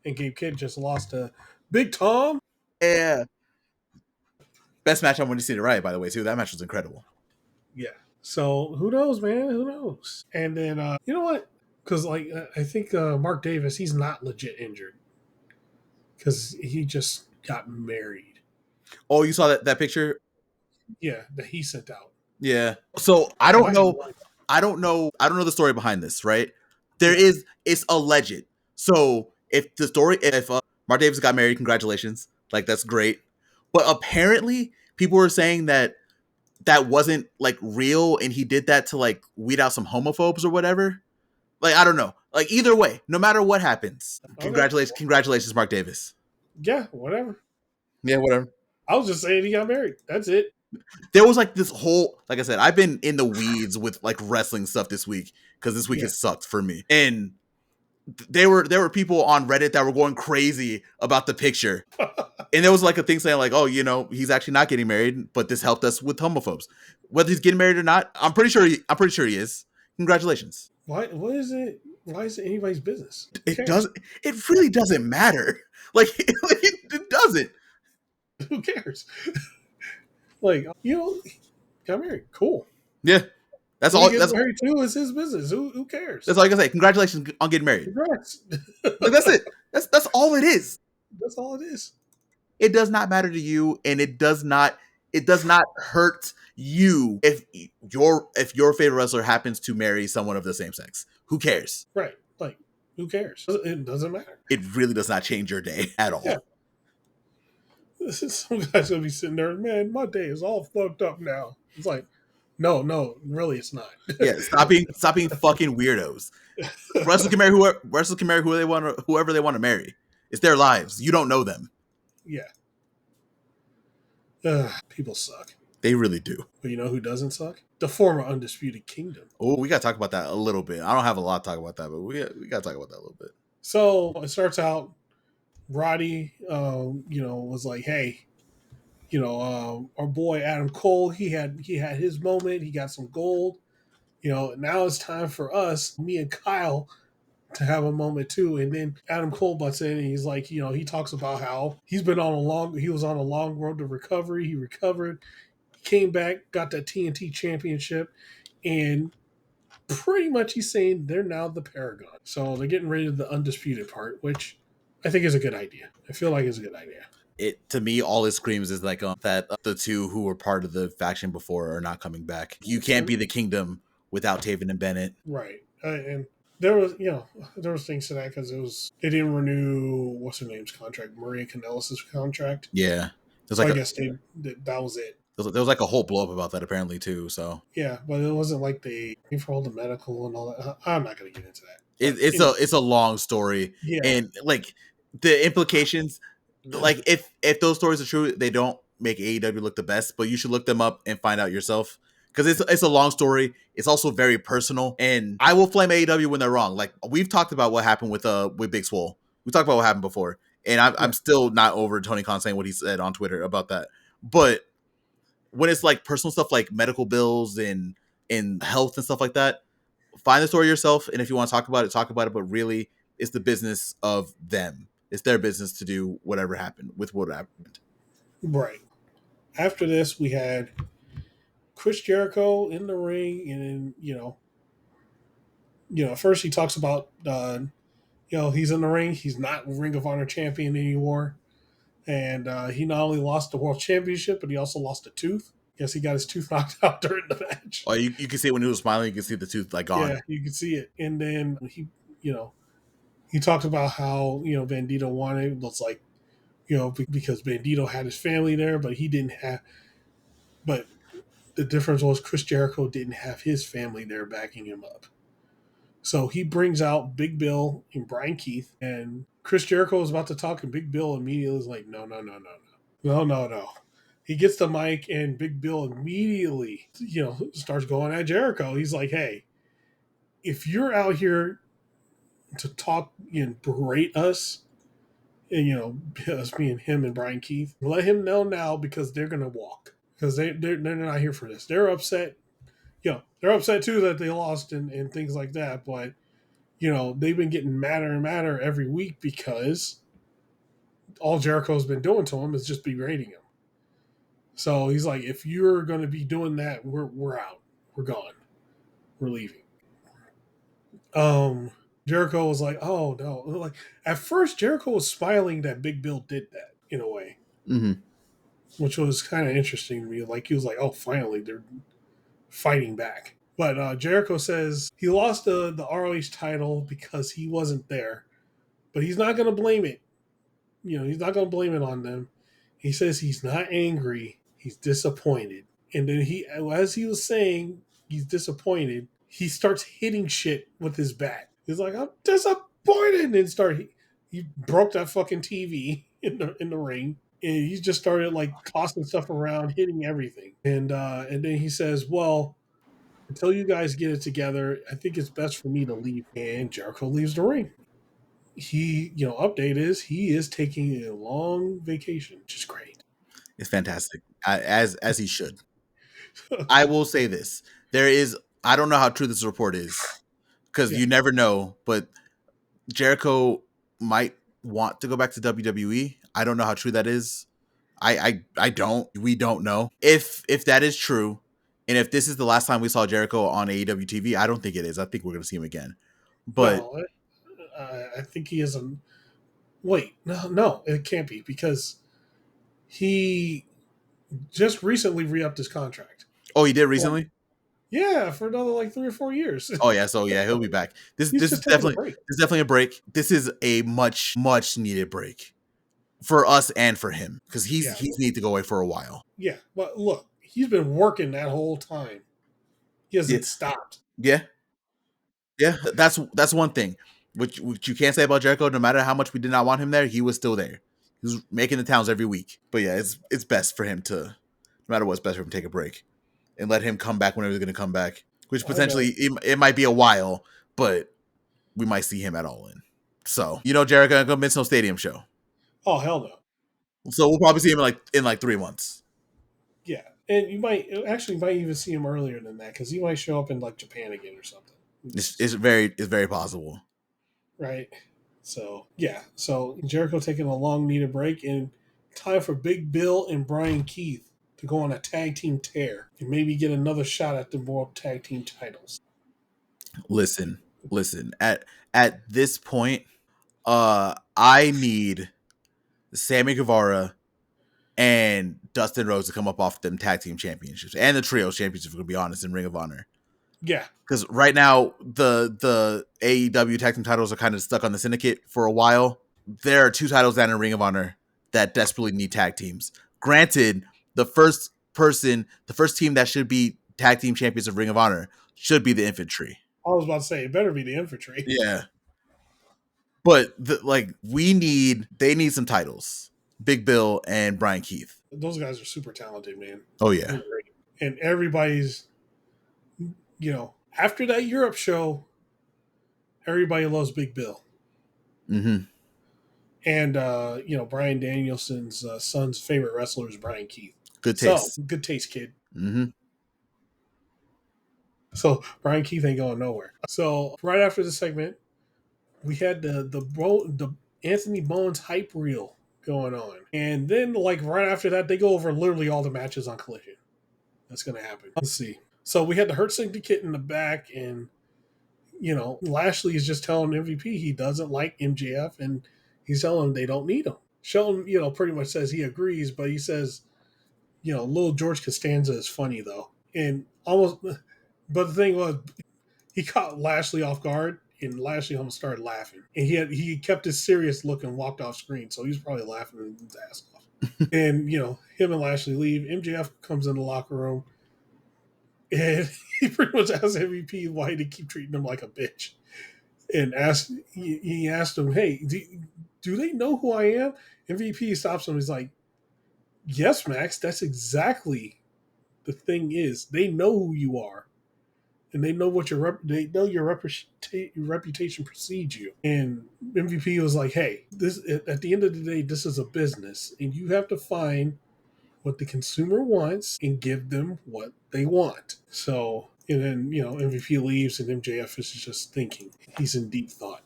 And Gabe Kid just lost to Big Tom. yeah, best match on When You See It Right, by the way, too. That match was incredible. Yeah. So who knows, man? Who knows? And then you know what? Because like I think Mark Davis, he's not legit injured because he just got married. Oh, you saw that picture? Yeah, that he sent out. Yeah. So I don't know. I don't know the story behind this, right? It's alleged. So if Mark Davis got married, congratulations. Like, that's great. But apparently people were saying that wasn't like real, and he did that to like weed out some homophobes or whatever. Like, I don't know. Like, either way, no matter what happens, congratulations, Mark Davis. Yeah, whatever. Yeah, whatever. I was just saying he got married. That's it. There was like this whole, like I said, I've been in the weeds with like wrestling stuff this week because this week has sucked for me. And there were people on Reddit that were going crazy about the picture. And there was like a thing saying like, oh, you know, he's actually not getting married, but this helped us with homophobes. Whether he's getting married or not, I'm pretty sure he is. Congratulations. Why is it anybody's business? It really doesn't matter. Like, it doesn't. Who cares? Like, you know, got married. Cool. Yeah. That's all. That's married too. Is his business. Who cares? That's all I can say. Congratulations on getting married. Congrats. Like, that's it. That's all it is. That's all it is. It does not matter to you, and it does not hurt you if your favorite wrestler happens to marry someone of the same sex. Who cares? Right. Like, who cares? It doesn't matter. It really does not change your day at all. Yeah. Some guy's gonna be sitting there, man, my day is all fucked up now. It's like, no, really it's not. Yeah, stop being fucking weirdos. Wrestlers can marry whoever they want to marry. It's their lives. You don't know them. Yeah. People suck. They really do. But you know who doesn't suck? The former Undisputed Kingdom. Oh, we got to talk about that a little bit. I don't have a lot to talk about that, but we got to talk about that a little bit. So it starts out, Roddy, was like, hey, our boy Adam Cole, he had his moment. He got some gold. Now it's time for us, me and Kyle, to have a moment too. And then Adam Cole butts in and he's like, he talks about how he was on a long road to recovery. He recovered, came back, got that TNT championship, and pretty much he's saying they're now the Paragon. So they're getting rid of the undisputed part, which I think is a good idea. I feel like it's a good idea. It, to me, all it screams is like that the two who were part of the faction before are not coming back. You can't be the Kingdom without Taven and Bennett. Right. And there was things to that because they didn't renew what's her name's contract, Maria Kanellis' contract. Yeah. So I guess that was it. There was like a whole blow up about that apparently too. So yeah, but it wasn't like they for all the medical and all that. I'm not going to get into that. It's a long story. Yeah. And like the implications, like if those stories are true, they don't make AEW look the best, but you should look them up and find out yourself. Because it's a long story. It's also very personal. And I will flame AEW when they're wrong. Like, we've talked about what happened with Big Swole. We talked about what happened before. And I'm still not over Tony Khan saying what he said on Twitter about that. But when it's like personal stuff like medical bills and health and stuff like that, find the story yourself. And if you want to talk about it. But really, it's the business of them. It's their business to do whatever happened with what happened. Right. After this, we had Chris Jericho in the ring, and then, first he talks about, he's in the ring. He's not Ring of Honor champion anymore. And he not only lost the world championship, but he also lost a tooth. Yes, he got his tooth knocked out during the match. Oh, you can see it when he was smiling. You can see the tooth like gone. Yeah, you can see it. And then he talked about how, Bandito wanted it. It's like, because Bandito had his family there, but he didn't have, but the difference was Chris Jericho didn't have his family there backing him up. So he brings out Big Bill and Brian Keith, and Chris Jericho was about to talk, and Big Bill immediately was like, no. he gets the mic, and Big Bill immediately, starts going at Jericho. He's like, "Hey, if you're out here to talk and berate us, and us being him and Brian Keith, let him know now because they're gonna walk because they're not here for this. They're upset. They're upset too that they lost and things like that. But they've been getting madder and madder every week because all Jericho's been doing to him is just berating him. So he's like, if you're going to be doing that, we're out. We're gone. We're leaving. Jericho was like, oh no. Like at first, Jericho was smiling that Big Bill did that in a way, which was kind of interesting to me. Like he was like, oh, finally they're fighting back. But Jericho says he lost the ROH title because he wasn't there, but he's not going to blame it. He's not going to blame it on them. He says he's not angry. He's disappointed. And then as he was saying he's disappointed, he starts hitting shit with his bat. He's like, I'm disappointed. And he broke that fucking TV in the ring. And he just started like tossing stuff around, hitting everything. And then he says, well, until you guys get it together, I think it's best for me to leave. And Jericho leaves the ring. Update is he is taking a long vacation, which is great. It's fantastic, as he should. I will say this: I don't know how true this report is because you never know, but Jericho might want to go back to WWE. I don't know how true that is. I don't. We don't know if that is true, and if this is the last time we saw Jericho on AEW TV. I don't think it is. I think we're going to see him again. But No, I think he is a. Wait, no, it can't be because he just recently re-upped his contract. Oh, he did recently. Yeah, for another like 3 or 4 years. Oh yeah, so yeah, he'll be back. This is definitely a break. This is a much needed break for us and for him because he's need to go away for a while. Yeah, but look, he's been working that whole time. He hasn't stopped. Yeah, that's one thing which you can't say about Jericho. No matter how much we did not want him there, he was still there. He was making the towns every week. But yeah, it's best for him to, no matter what's best for him to take a break and let him come back whenever he's going to come back. Which potentially it might be a while, but we might see him at All In. So Jericho ain't gonna miss no stadium show. Oh hell no! So we'll probably see him in like 3 months. Yeah, and you might even see him earlier than that because he might show up in like Japan again or something. It's very possible. Right. So Jericho taking a long needed break and time for Big Bill and Brian Keith to go on a tag team tear and maybe get another shot at the World Tag Team titles. Listen. At this point, I need Sammy Guevara and Dustin Rhodes to come up off them tag team championships and the trios championships, to be honest, in Ring of Honor. Yeah. Because right now the AEW tag team titles are kind of stuck on the Syndicate for a while. There are 2 titles down in Ring of Honor that desperately need tag teams. Granted, the first team that should be tag team champions of Ring of Honor should be the Infantry. I was about to say it better be the Infantry. Yeah. But they need some titles. Big Bill and Brian Keith. Those guys are super talented, man. Oh yeah. And everybody's after that Europe show, everybody loves Big Bill. Mm-hmm. And Bryan Danielson's son's favorite wrestler is Brian Keith. Good taste. So, good taste, kid. Mm-hmm. So Brian Keith ain't going nowhere. So right after the segment, we had the Anthony Bones hype reel going on, and then like right after that, they go over literally all the matches on Collision. That's gonna happen. Let's see. So we had the Hurt Syndicate in the back, and Lashley is just telling MVP he doesn't like MJF, and he's telling him they don't need him. Shelton, pretty much says he agrees, but he says, little George Costanza is funny though, and almost. But the thing was, he caught Lashley off guard, and Lashley almost started laughing. And he kept his serious look and walked off screen, so he was probably laughing his ass off. And him and Lashley leave. MJF comes in the locker room, and he pretty much asks MVP why they keep treating him like a bitch, and he asked him, "Hey, do they know who I am?" MVP stops him. He's like, Yes, Max, that's exactly the thing is. They know who you are. And they know what they know your reputation precedes you. And MVP was like, "Hey, this at the end of the day, this is a business, and you have to find what the consumer wants and give them what they want." So, and then MVP leaves, and MJF is just thinking. He's in deep thought.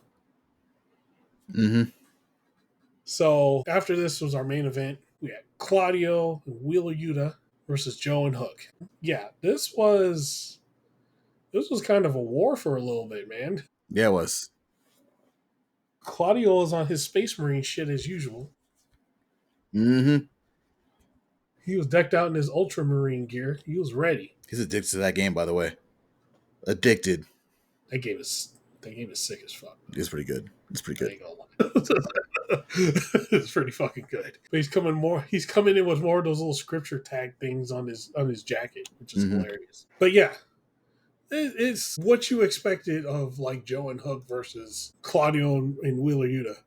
Mm-hmm. So after this was our main event. We had Claudio and Wheeler Yuta versus Joe and Hook. Yeah, this was kind of a war for a little bit, man. Yeah, it was. Claudio is on his Space Marine shit as usual. Mm-hmm. He was decked out in his Ultramarine gear. He was ready. He's addicted to that game, by the way. Addicted. That game is sick as fuck. It's pretty good. It's pretty I good. ain't gonna lie. It's pretty fucking good. But he's coming in with more of those little scripture tag things on his jacket, which is hilarious. But yeah, it's what you expected of like Joe and Hook versus Claudio and Wheeler Yuta.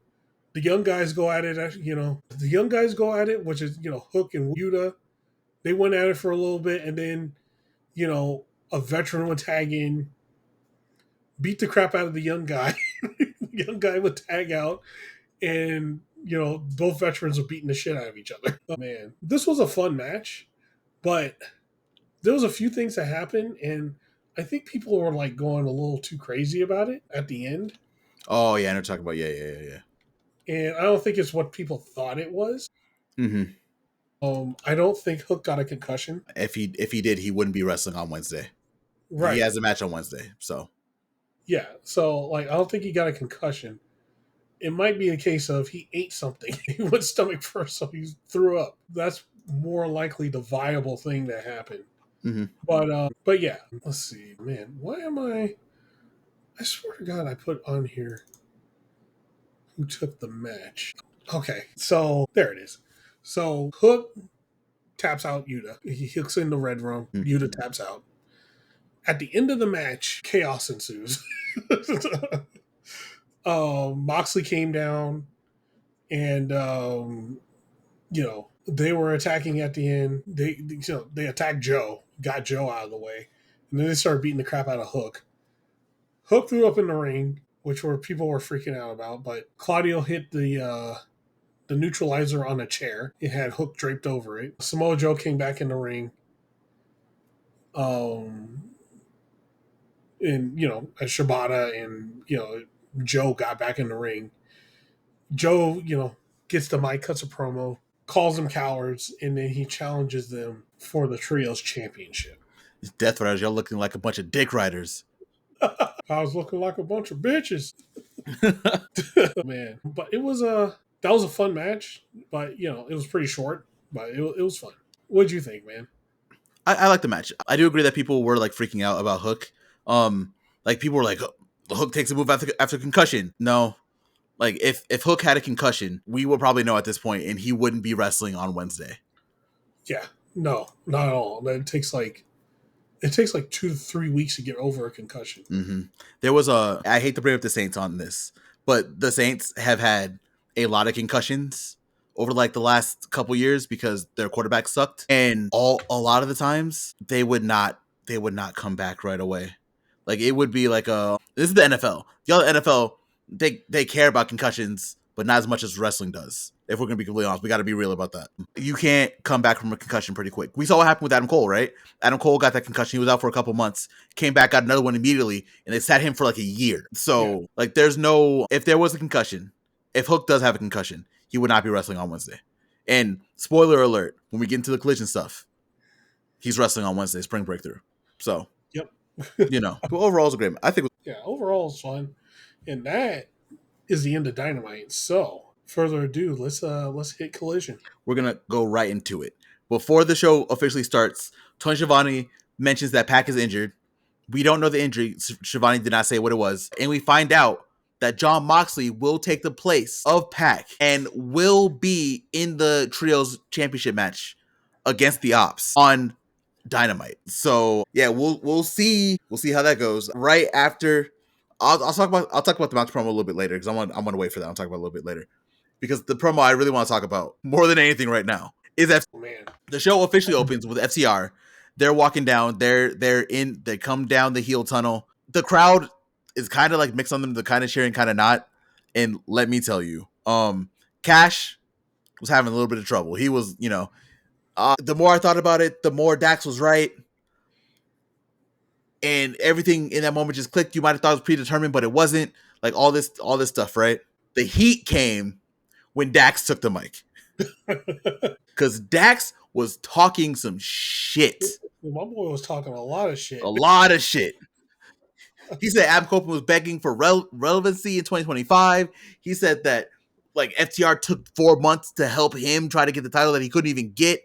The young guys go at it, the young guys go at it, which is, Hook and Yuta. They went at it for a little bit, and then, a veteran would tag in, beat the crap out of the young guy. The young guy would tag out, and, both veterans were beating the shit out of each other. Oh, man. This was a fun match, but there was a few things that happened, and I think people were like going a little too crazy about it at the end. Oh yeah, I know talking about yeah. And I don't think it's what people thought it was. Mm-hmm. I don't think Hook got a concussion. If he did, he wouldn't be wrestling on Wednesday. Right. He has a match on Wednesday, so yeah. So like, I don't think he got a concussion. It might be a case of he ate something. He went stomach first, so he threw up. That's more likely the viable thing that happened. Mm-hmm. But yeah, let's see, man. Why am I? I swear to God, I put on here who took the match. Okay, so there it is. So Hook taps out Yuta. He hooks in the red room. Mm-hmm. Yuta taps out. At the end of the match, chaos ensues. Moxley came down, and they were attacking at the end. They attacked Joe, got Joe out of the way, and then they started beating the crap out of Hook. Hook threw up in the ring, which people were freaking out about, but Claudio hit the neutralizer on a chair. It had Hook draped over it. Samoa Joe came back in the ring. And as Shibata and Joe got back in the ring. Joe, gets the mic, cuts a promo, calls them cowards, and then he challenges them for the trios championship. Death Riders, y'all looking like a bunch of dick riders. I was looking like a bunch of bitches. Man, but that was a fun match, but it was pretty short, but it was fun. What'd you think, man? I like the match. I do agree that people were like freaking out about Hook. Like people were like, Hook takes a move after concussion. No, like if Hook had a concussion, we would probably know at this point, and he wouldn't be wrestling on Wednesday. Yeah, no, not at all. It takes like 2 to 3 weeks to get over a concussion. Mm-hmm. There was I hate to bring up the Saints on this, but the Saints have had a lot of concussions over like the last couple years because their quarterback sucked, and a lot of the times they would not come back right away. Like it would be like this is the NFL. The other NFL, they care about concussions, but not as much as wrestling does. If we're gonna be completely honest, we got to be real about that. You can't come back from a concussion pretty quick. We saw what happened with Adam Cole, right? Adam Cole got that concussion. He was out for a couple months, came back, got another one immediately, and they sat him for like a year. So like, there's no, if there was a concussion, if Hook does have a concussion, he would not be wrestling on Wednesday. And spoiler alert, when we get into the collision stuff, he's wrestling on Wednesday, Spring Breakthrough. So, yep. But overall, it's a great match. I think. Overall, it's fun, and that is the end of Dynamite. So, further ado, let's hit Collision. We're gonna go right into it. Before the show officially starts, Tony Schiavone mentions that Pac is injured. We don't know the injury. Schiavone did not say what it was, and we find out that Jon Moxley will take the place of Pac and will be in the Trios Championship match against the Ops on Dynamite. So yeah, we'll see how that goes. Right after, I'll talk about the match promo a little bit later because I want to wait for that. I'll talk about it a little bit later because the promo I really want to talk about more than anything right now is that Man. the show officially opens with FTR. They're walking down. They come down the heel tunnel. The crowd is kind of like mixed on them. They're kind of cheering, kind of not. And let me tell you, Cash was having a little bit of trouble. He was, the more I thought about it, the more Dax was right. And everything in that moment just clicked. You might have thought it was predetermined, but it wasn't. Like all this stuff, right? The heat came when Dax took the mic. Because Dax was talking some shit. My boy was talking a lot of shit. A lot of shit. He said Adam Copeland was begging for relevancy in 2025. He said that like FTR took 4 months to help him try to get the title that he couldn't even get.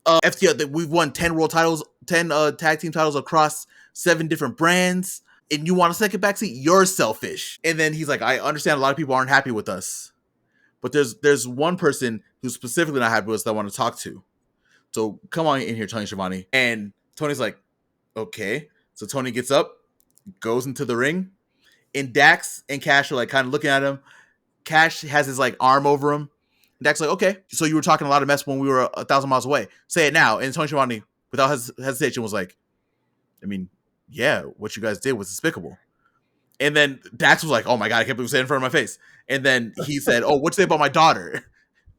FTR, that we've won 10 world titles, 10 tag team titles across 7 different brands. And you want a second backseat? You're selfish. And then he's like, I understand a lot of people aren't happy with us. But there's one person who's specifically not happy with us that I want to talk to. So come on in here, Tony Schiavone. And Tony's like, okay. So Tony gets up, goes into the ring, and Dax and Cash are like kind of looking at him. Cash has his like arm over him. And Dax like, okay. So you were talking a lot of mess when we were 1,000 miles away. Say it now. And Tony Schiavone, without hesitation, was like, I mean, yeah, what you guys did was despicable. And then Dax was like, oh my God, I can't believe you said it in front of my face. And then he said, oh, what'd you say about my daughter?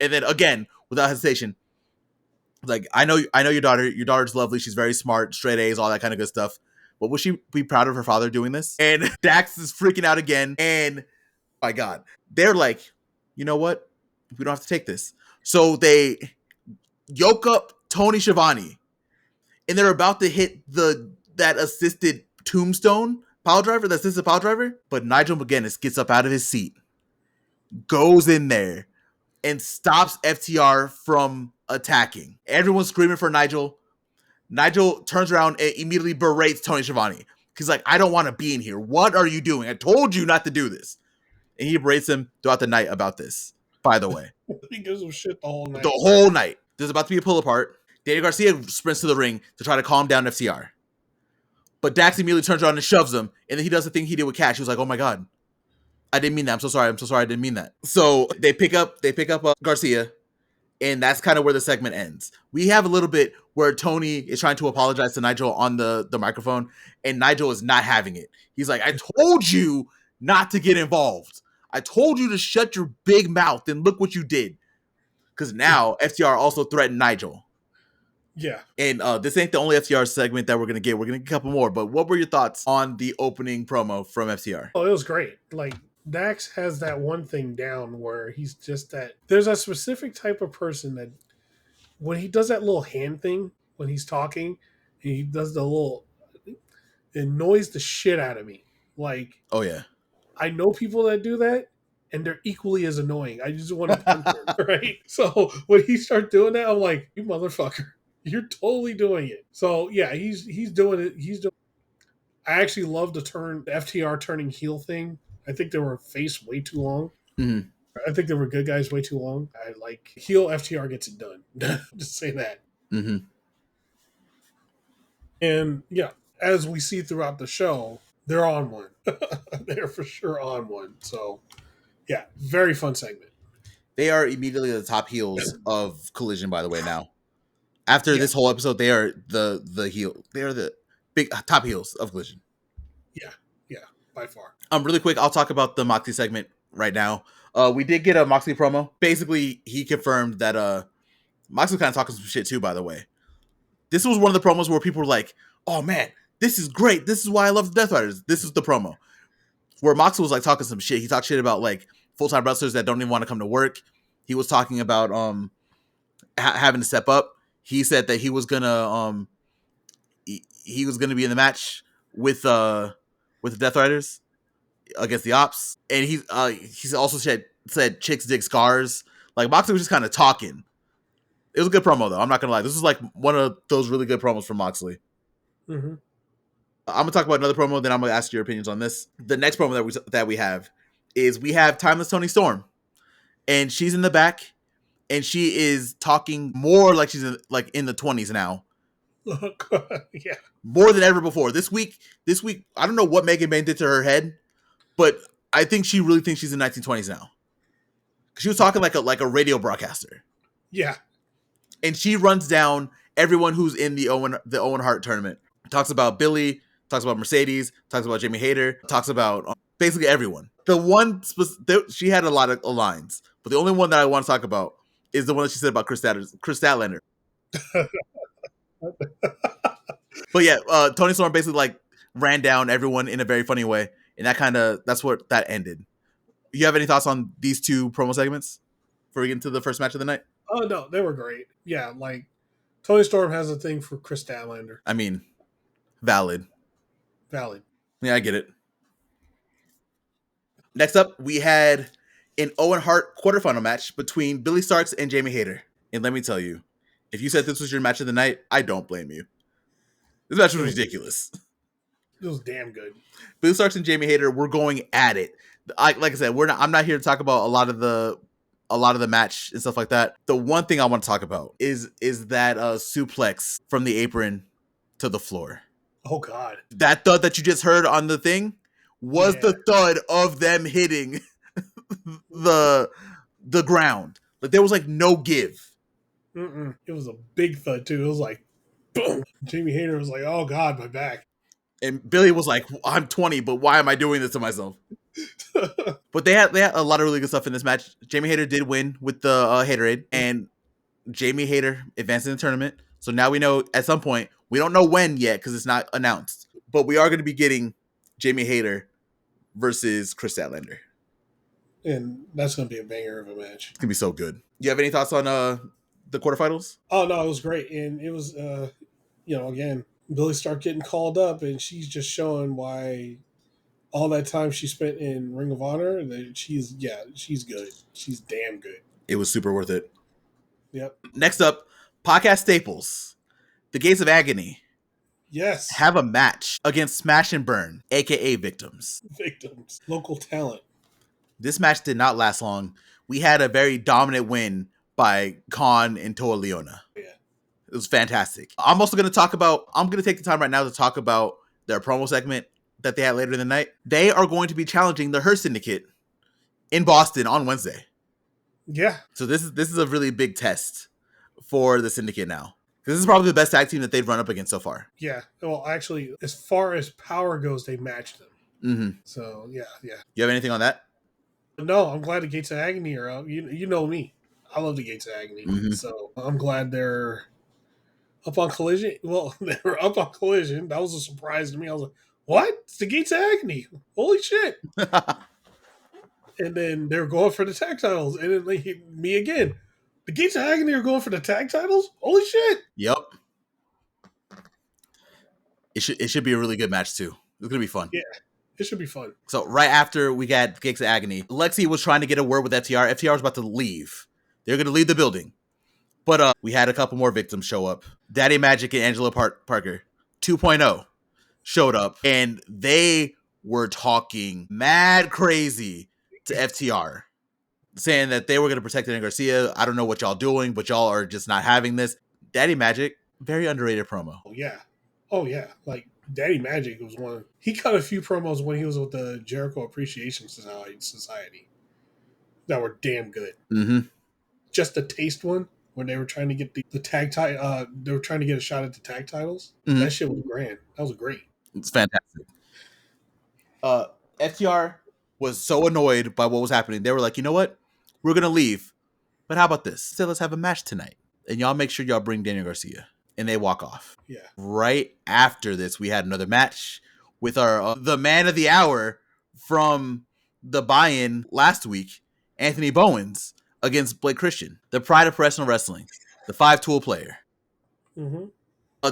And then again, without hesitation, like, I know your daughter. Your daughter's lovely. She's very smart, straight A's, all that kind of good stuff. But would she be proud of her father doing this? And Dax is freaking out again. And my God, they're like, you know what? We don't have to take this. So they yoke up Tony Schiavone, and they're about to hit that assisted tombstone pile driver, the assisted pile driver. But Nigel McGuinness gets up out of his seat, goes in there, and stops FTR from attacking. Everyone's screaming for Nigel. Nigel turns around and immediately berates Tony Schiavone. He's like, I don't want to be in here. What are you doing? I told you not to do this. And he berates him throughout the night about this, by the way. He gives him shit the whole night. The whole night. There's about to be a pull apart. Daniel Garcia sprints to the ring to try to calm down FTR. But Dax immediately turns around and shoves him. And then he does the thing he did with Cash. He was like, oh my God, I didn't mean that. I'm so sorry. I didn't mean that. So they pick up Garcia. And that's kind of where the segment ends. We have a little bit where Tony is trying to apologize to Nigel on the microphone, and Nigel is not having it. He's like, I told you not to get involved. I told you to shut your big mouth, and look what you did. Because now FTR also threatened Nigel. Yeah. And this ain't the only FTR segment that we're going to get. We're going to get a couple more. But what were your thoughts on the opening promo from FTR? Oh, it was great. Like, Dax has that one thing down where he's just that. There's a specific type of person that when he does that little hand thing when he's talking, he does the little. It annoys the shit out of me. Like, oh yeah, I know people that do that, and they're equally as annoying. I just want to punch them, right? So when he starts doing that, I'm like, you motherfucker, you're totally doing it. So yeah, he's doing it. He's doing. I actually love the FTR turning heel thing. I think they were face way too long. Mm-hmm. I think they were good guys way too long. I like heel FTR gets it done. Just say that. Mm-hmm. And yeah, as we see throughout the show, they're on one. They're for sure on one. So yeah, very fun segment. They are immediately the top heels of Collision, by the way, now. After this whole episode, they are the heel. They are the big top heels of Collision. Yeah, by far. Really quick, I'll talk about the Moxley segment right now. We did get a Moxley promo. Basically, he confirmed that Moxley kind of talking some shit too, by the way. This was one of the promos where people were like, oh man, this is great. This is why I love the Death Riders. This is the promo. Where Moxley was like talking some shit. He talked shit about like full-time wrestlers that don't even want to come to work. He was talking about having to step up. He said that he was gonna he was gonna be in the match with the Death Riders against the Ops, and he's also said chicks dig scars. Like Moxley was just kind of talking. It was a good promo though. I'm not gonna lie. This is like one of those really good promos from Moxley. Mm-hmm. I'm gonna talk about another promo, then I'm gonna ask your opinions on this. The next promo that we have is we have Timeless Toni Storm, and she's in the back, and she is talking more like she's in the 20s now. Yeah, more than ever before. This week, I don't know what Megan Bayne did to her head, but I think she really thinks she's in 1920s now. She was talking like a radio broadcaster. Yeah. And she runs down everyone who's in the Owen Hart tournament. Talks about Billie, talks about Mercedes, talks about Jamie Hayter, talks about basically everyone. The one she had a lot of lines, but the only one that I want to talk about is the one that she said about Kris Statlander. But yeah, Toni Storm basically like ran down everyone in a very funny way, and that's what that ended. You have any thoughts on these two promo segments before we get into the first match of the night? Oh no, they were great. Yeah, like Toni Storm has a thing for Kris Statlander. I mean, valid. Valid. Yeah, I get it. Next up, we had an Owen Hart quarterfinal match between Billie Starkz and Jamie Hayter. And let me tell you, if you said this was your match of the night, I don't blame you. This match was ridiculous. It was damn good. Billie Starkz and Jamie Hayter were going at it. Like I said, I'm not here to talk about a lot of the match and stuff like that. The one thing I want to talk about is that suplex from the apron to the floor. Oh God. That thud that you just heard on the thing was the thud of them hitting the ground. Like there was like no give. It was a big thud too. It was like boom. Jamie Hayter was like, "Oh God, my back." And Billie was like, "I'm 20, but why am I doing this to myself?" But they had a lot of really good stuff in this match. Jamie Hayter did win with the Haterade, and Jamie Hayter advanced in the tournament. So now we know at some point, we don't know when yet because it's not announced, but we are going to be getting Jamie Hayter versus Kris Statlander. And that's going to be a banger of a match. It's going to be so good. You have any thoughts on the quarterfinals? Oh, no, it was great. And it was, again, Billie Stark getting called up, and she's just showing why all that time she spent in Ring of Honor, that she's good. She's damn good. It was super worth it. Yep. Next up, podcast staples. The Gates of Agony. Yes. Have a match against Smash and Burn, a.k.a. Victims. Victims. Local talent. This match did not last long. We had a very dominant win by Khan and Toa Leona. Yeah. It was fantastic. I'm also going to take the time right now to talk about their promo segment that they had later in the night. They are going to be challenging the Her Syndicate in Boston on Wednesday. Yeah. So this is a really big test for the Syndicate now. This is probably the best tag team that they've run up against so far. Yeah. Well, actually, as far as power goes, they matched them. Mm-hmm. So, yeah. You have anything on that? No, I'm glad the Gates of Agony are out. You know me. I love the Gates of Agony. Mm-hmm. So, I'm glad they're up on Collision. Well, they were up on Collision. That was a surprise to me. I was like, what? It's the Gates of Agony. Holy shit. And then they're going for the tag titles. And then me again. The Gates of Agony are going for the tag titles? Holy shit. Yep. It should be a really good match too. It's going to be fun. Yeah. It should be fun. So right after we got Gates of Agony, Lexi was trying to get a word with FTR. FTR was about to leave. They're going to leave the building. But we had a couple more victims show up. Daddy Magic and Angela Parker 2.0 showed up. And they were talking mad crazy to FTR. Saying that they were going to protect Daniel Garcia. I don't know what y'all doing, but y'all are just not having this. Daddy Magic, very underrated promo. Oh, yeah. Like, Daddy Magic was one. He cut a few promos when he was with the Jericho Appreciation Society that were damn good. Mm-hmm. Just the taste one when they were trying to get the tag title. They were trying to get a shot at the tag titles. Mm-hmm. That shit was grand. That was great. It's fantastic. FTR was so annoyed by what was happening. They were like, you know what? We're going to leave. But how about this? So let's have a match tonight. And y'all make sure y'all bring Daniel Garcia. And they walk off. Yeah. Right after this, we had another match with our the man of the hour from the buy-in last week, Anthony Bowens, against Blake Christian, the pride of professional wrestling, the 5-tool player. Mm-hmm.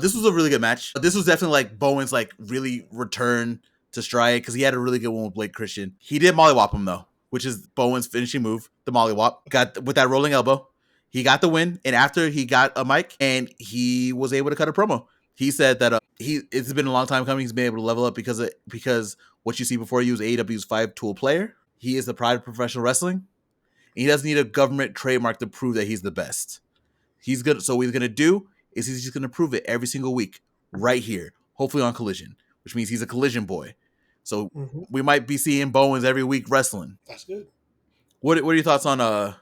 This was a really good match. This was definitely like Bowens like really return to stride because he had a really good one with Blake Christian. He did mollywop him though, which is Bowens' finishing move, the mollywop. Got with that rolling elbow. He got the win, and after he got a mic, and he was able to cut a promo. He said that it's been a long time coming. He's been able to level up because what you see before you is AEW's 5-tool player. He is the pride of professional wrestling. And he doesn't need a government trademark to prove that he's the best. He's good. So what he's gonna do is he's just gonna prove it every single week, right here, hopefully on Collision, which means he's a Collision boy. So we might be seeing Bowens every week wrestling. That's good. What are your thoughts on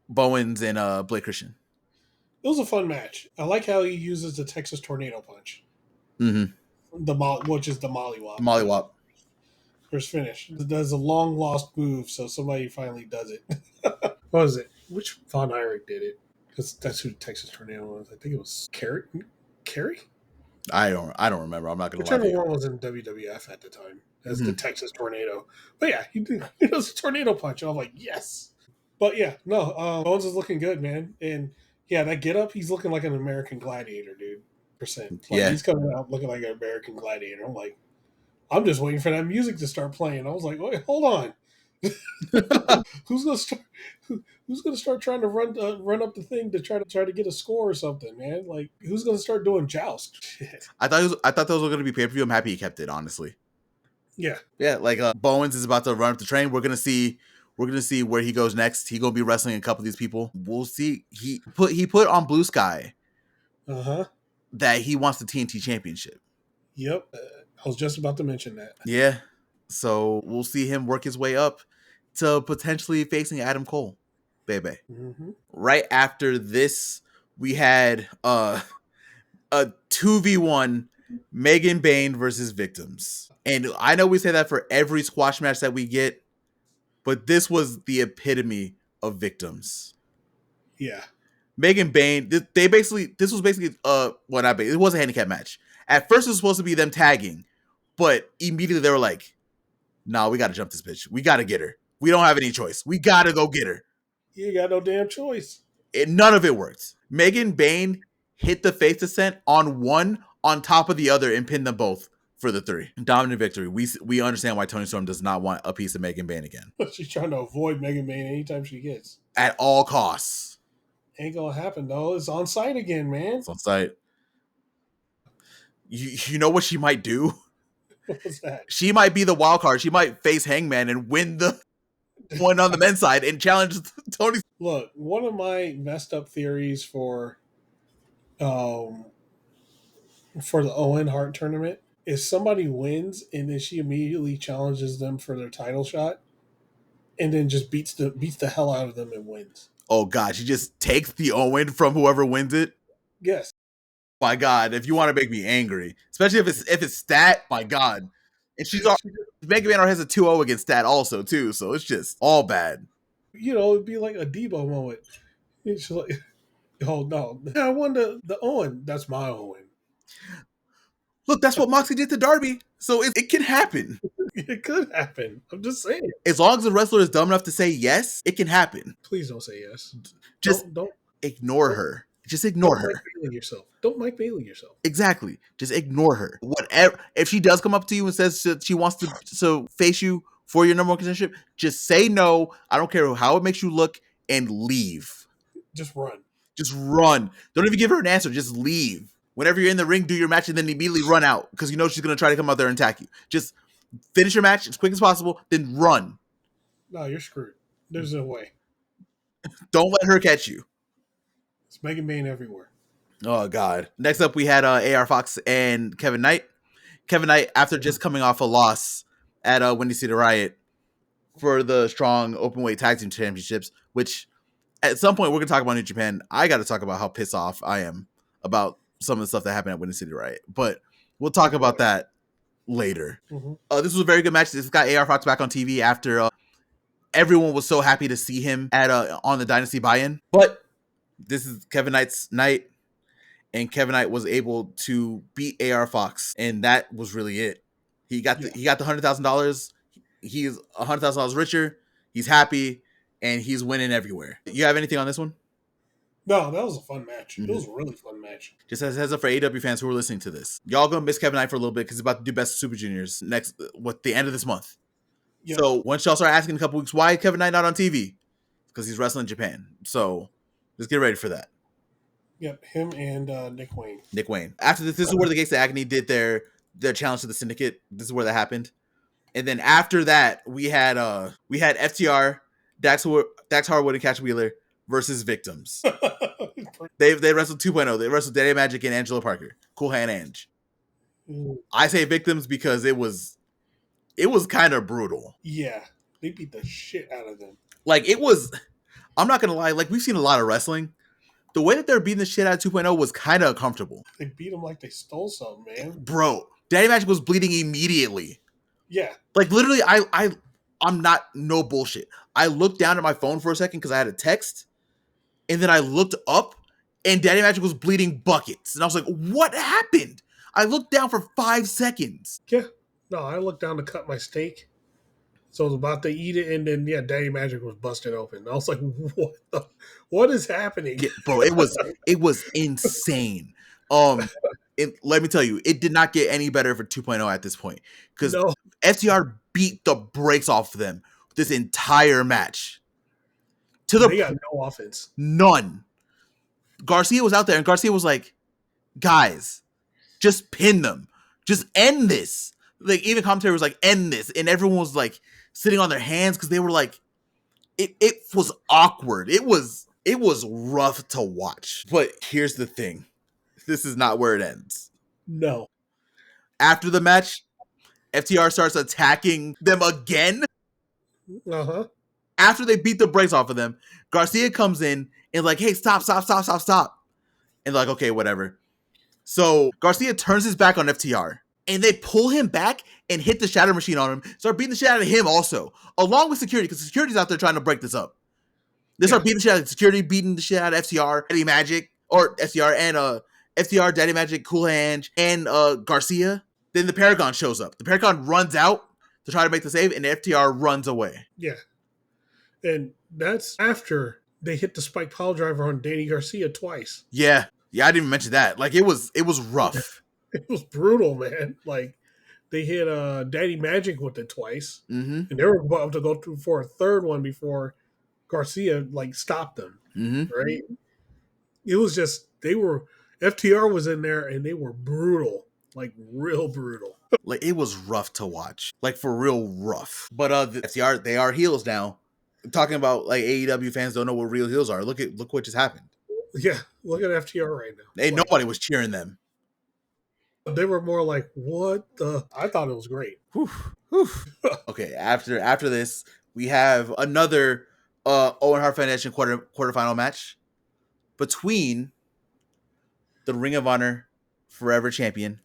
Bowens and Blake Christian? It was a fun match. I like how he uses the Texas Tornado Punch, Mm-hmm. which is the Mollywop. Mollywop. First finish. Does a long lost move, so somebody finally does it. What was it? Which Von Erich did it? Because that's who Texas Tornado was. I think it was Carrie. Carrie? I don't remember. I'm not gonna lie to Whichever you. one was in WWF at the time as the Mm-hmm. Texas Tornado. But yeah, he does a tornado punch. And I'm like, yes. But yeah, no, Bones is looking good, man. And yeah, that get up, he's looking like an American Gladiator, dude. Percent. Like Yeah. he's coming out looking like an American Gladiator. I'm like, I'm just waiting for that music to start playing. I was like, wait, hold on. who's gonna start? Who's gonna start trying to run up the thing to try to get a score or something, man? Like, who's gonna start doing joust? Shit. I thought those were gonna be pay per view. I'm happy he kept it. Honestly. Yeah. Yeah. Like Bowens is about to run up the train. We're gonna see where he goes next. He gonna be wrestling a couple of these people. We'll see. He put on Blue Sky that he wants the TNT Championship. Yep. I was just about to mention that. Yeah. So we'll see him work his way up to potentially facing Adam Cole, baby. Mm-hmm. Right after this, we had a 2v1 Megan Bayne versus Victims. And I know we say that for every squash match that we get, but this was the epitome of Victims. Yeah. Megan Bayne, this was basically it was a handicap match. At first it was supposed to be them tagging, but immediately they were like, nah, we gotta jump this bitch. We gotta get her. We don't have any choice. We gotta go get her. You got no damn choice. None of it worked. Megan Bayne hit the face descent on one on top of the other and pinned them both for the 3. Dominant victory. We understand why Toni Storm does not want a piece of Megan Bayne again. She's trying to avoid Megan Bayne anytime she gets. At all costs. Ain't gonna happen though. It's on site again, man. It's on site. You know what she might do? What was that? She might be the wild card. She might face Hangman and win the one on the men's side and challenge Tony. Look, one of my messed up theories for the Owen Hart Tournament is somebody wins and then she immediately challenges them for their title shot, and then just beats the hell out of them and wins. Oh God, she just takes the Owen from whoever wins it. Yes. My God, if you want to make me angry, especially if it's Stat, my God. And Megan Bayne has a 2-0 against Stat also too, so it's just all bad. You know, it'd be like a Debo moment. It's like, oh no, I won the Owen. That's my Owen. Look, that's what Moxley did to Darby, so it can happen. It could happen. I'm just saying. As long as the wrestler is dumb enough to say yes, it can happen. Please don't say yes. Just don't ignore her. Just ignore her. Mike Bailey yourself. Don't Mike Bailey yourself. Exactly. Just ignore her. Whatever. If she does come up to you and says she wants to face you for your number one contendership, just say no. I don't care how it makes you look and leave. Just run. Just run. Don't even give her an answer. Just leave. Whenever you're in the ring, do your match and then immediately run out because you know she's going to try to come out there and attack you. Just finish your match as quick as possible, then run. No, you're screwed. There's no way. Don't let her catch you. It's Megan Bayne everywhere. Oh, God. Next up, we had AR Fox and Kevin Knight. Kevin Knight, after just coming off a loss at Windy City Riot for the strong openweight tag team championships, which at some point we're going to talk about New Japan. I got to talk about how pissed off I am about some of the stuff that happened at Windy City Riot. But we'll talk about that later. Mm-hmm. This was a very good match. This got AR Fox back on TV after everyone was so happy to see him at on the Dynasty buy-in. But this is Kevin Knight's night, and Kevin Knight was able to beat AR Fox, and that was really it. He got the $100,000. He's $100,000 richer. He's happy, and he's winning everywhere. You have anything on this one? No, that was a fun match. Mm-hmm. It was a really fun match. Just as heads up for AEW fans who are listening to this, y'all gonna miss Kevin Knight for a little bit because he's about to do Best of Super Juniors next the end of this month. Yep. So once y'all start asking in a couple weeks, why is Kevin Knight not on TV? Because he's wrestling in Japan. So let's get ready for that. Yep, him and Nick Wayne. Nick Wayne. After this is where the Gates of Agony did their challenge to the Syndicate. This is where that happened. And then after that, we had FTR, Dax Harwood, and Cash Wheeler versus Victims. they wrestled 2.0. They wrestled Daddy Magic and Angela Parker. Cool Hand Ange. I say Victims because it was kind of brutal. Yeah, they beat the shit out of them. Like, it was, I'm not gonna lie, like, we've seen a lot of wrestling, The way that they're beating the shit out of 2.0 was kind of uncomfortable. They beat them like they stole something, man. Bro, Daddy Magic was bleeding immediately. Yeah. Like literally, I'm not no bullshit. I looked down at my phone for a second because I had a text, and then I looked up, and Daddy Magic was bleeding buckets, and I was like, "What happened?" I looked down for 5 seconds. Yeah. No, I looked down to cut my steak. So I was about to eat it, and then Daddy Magic was busted open. I was like, what is happening? Yeah, bro, it was insane. Let me tell you, it did not get any better for 2.0 at this point because No. FTR beat the brakes off of them this entire match. They got no offense. None. Garcia was out there, and Garcia was like, "Guys, just pin them. Just end this." Like even commentary was like, "End this," and everyone was like sitting on their hands because they were like, it was awkward. It was rough to watch. But here's the thing: this is not where it ends. No. After the match, FTR starts attacking them again. Uh-huh. After they beat the brakes off of them, Garcia comes in and like, "Hey, stop. And like, okay, whatever. So Garcia turns his back on FTR, and they pull him back and hit the Shatter Machine on him. Start beating the shit out of him also, along with security, because security's out there trying to break this up. They start beating the shit out of security, beating the shit out of FTR, Daddy Magic, or FTR, and FTR, Daddy Magic, Cool Hand, and Garcia. Then the Paragon shows up. The Paragon runs out to try to make the save, and the FTR runs away. Yeah. And that's after they hit the spike pile driver on Danny Garcia twice. Yeah, I didn't even mention that. Like it was rough. It was brutal, man. Like they hit Daddy Magic with it twice, and they were about to go through for a third one before Garcia like stopped them. Right? It was just FTR was in there and they were brutal, like real brutal. Like it was rough to watch, like for real rough. But the FTR, they are heels now. I'm talking about like AEW fans don't know what real heels are. Look what just happened. Yeah, look at FTR right now. And nobody was cheering them. They were more like, what the? I thought it was great. Whew. Okay, after this, we have another Owen Hart Foundation quarterfinal match between the Ring of Honor Forever Champion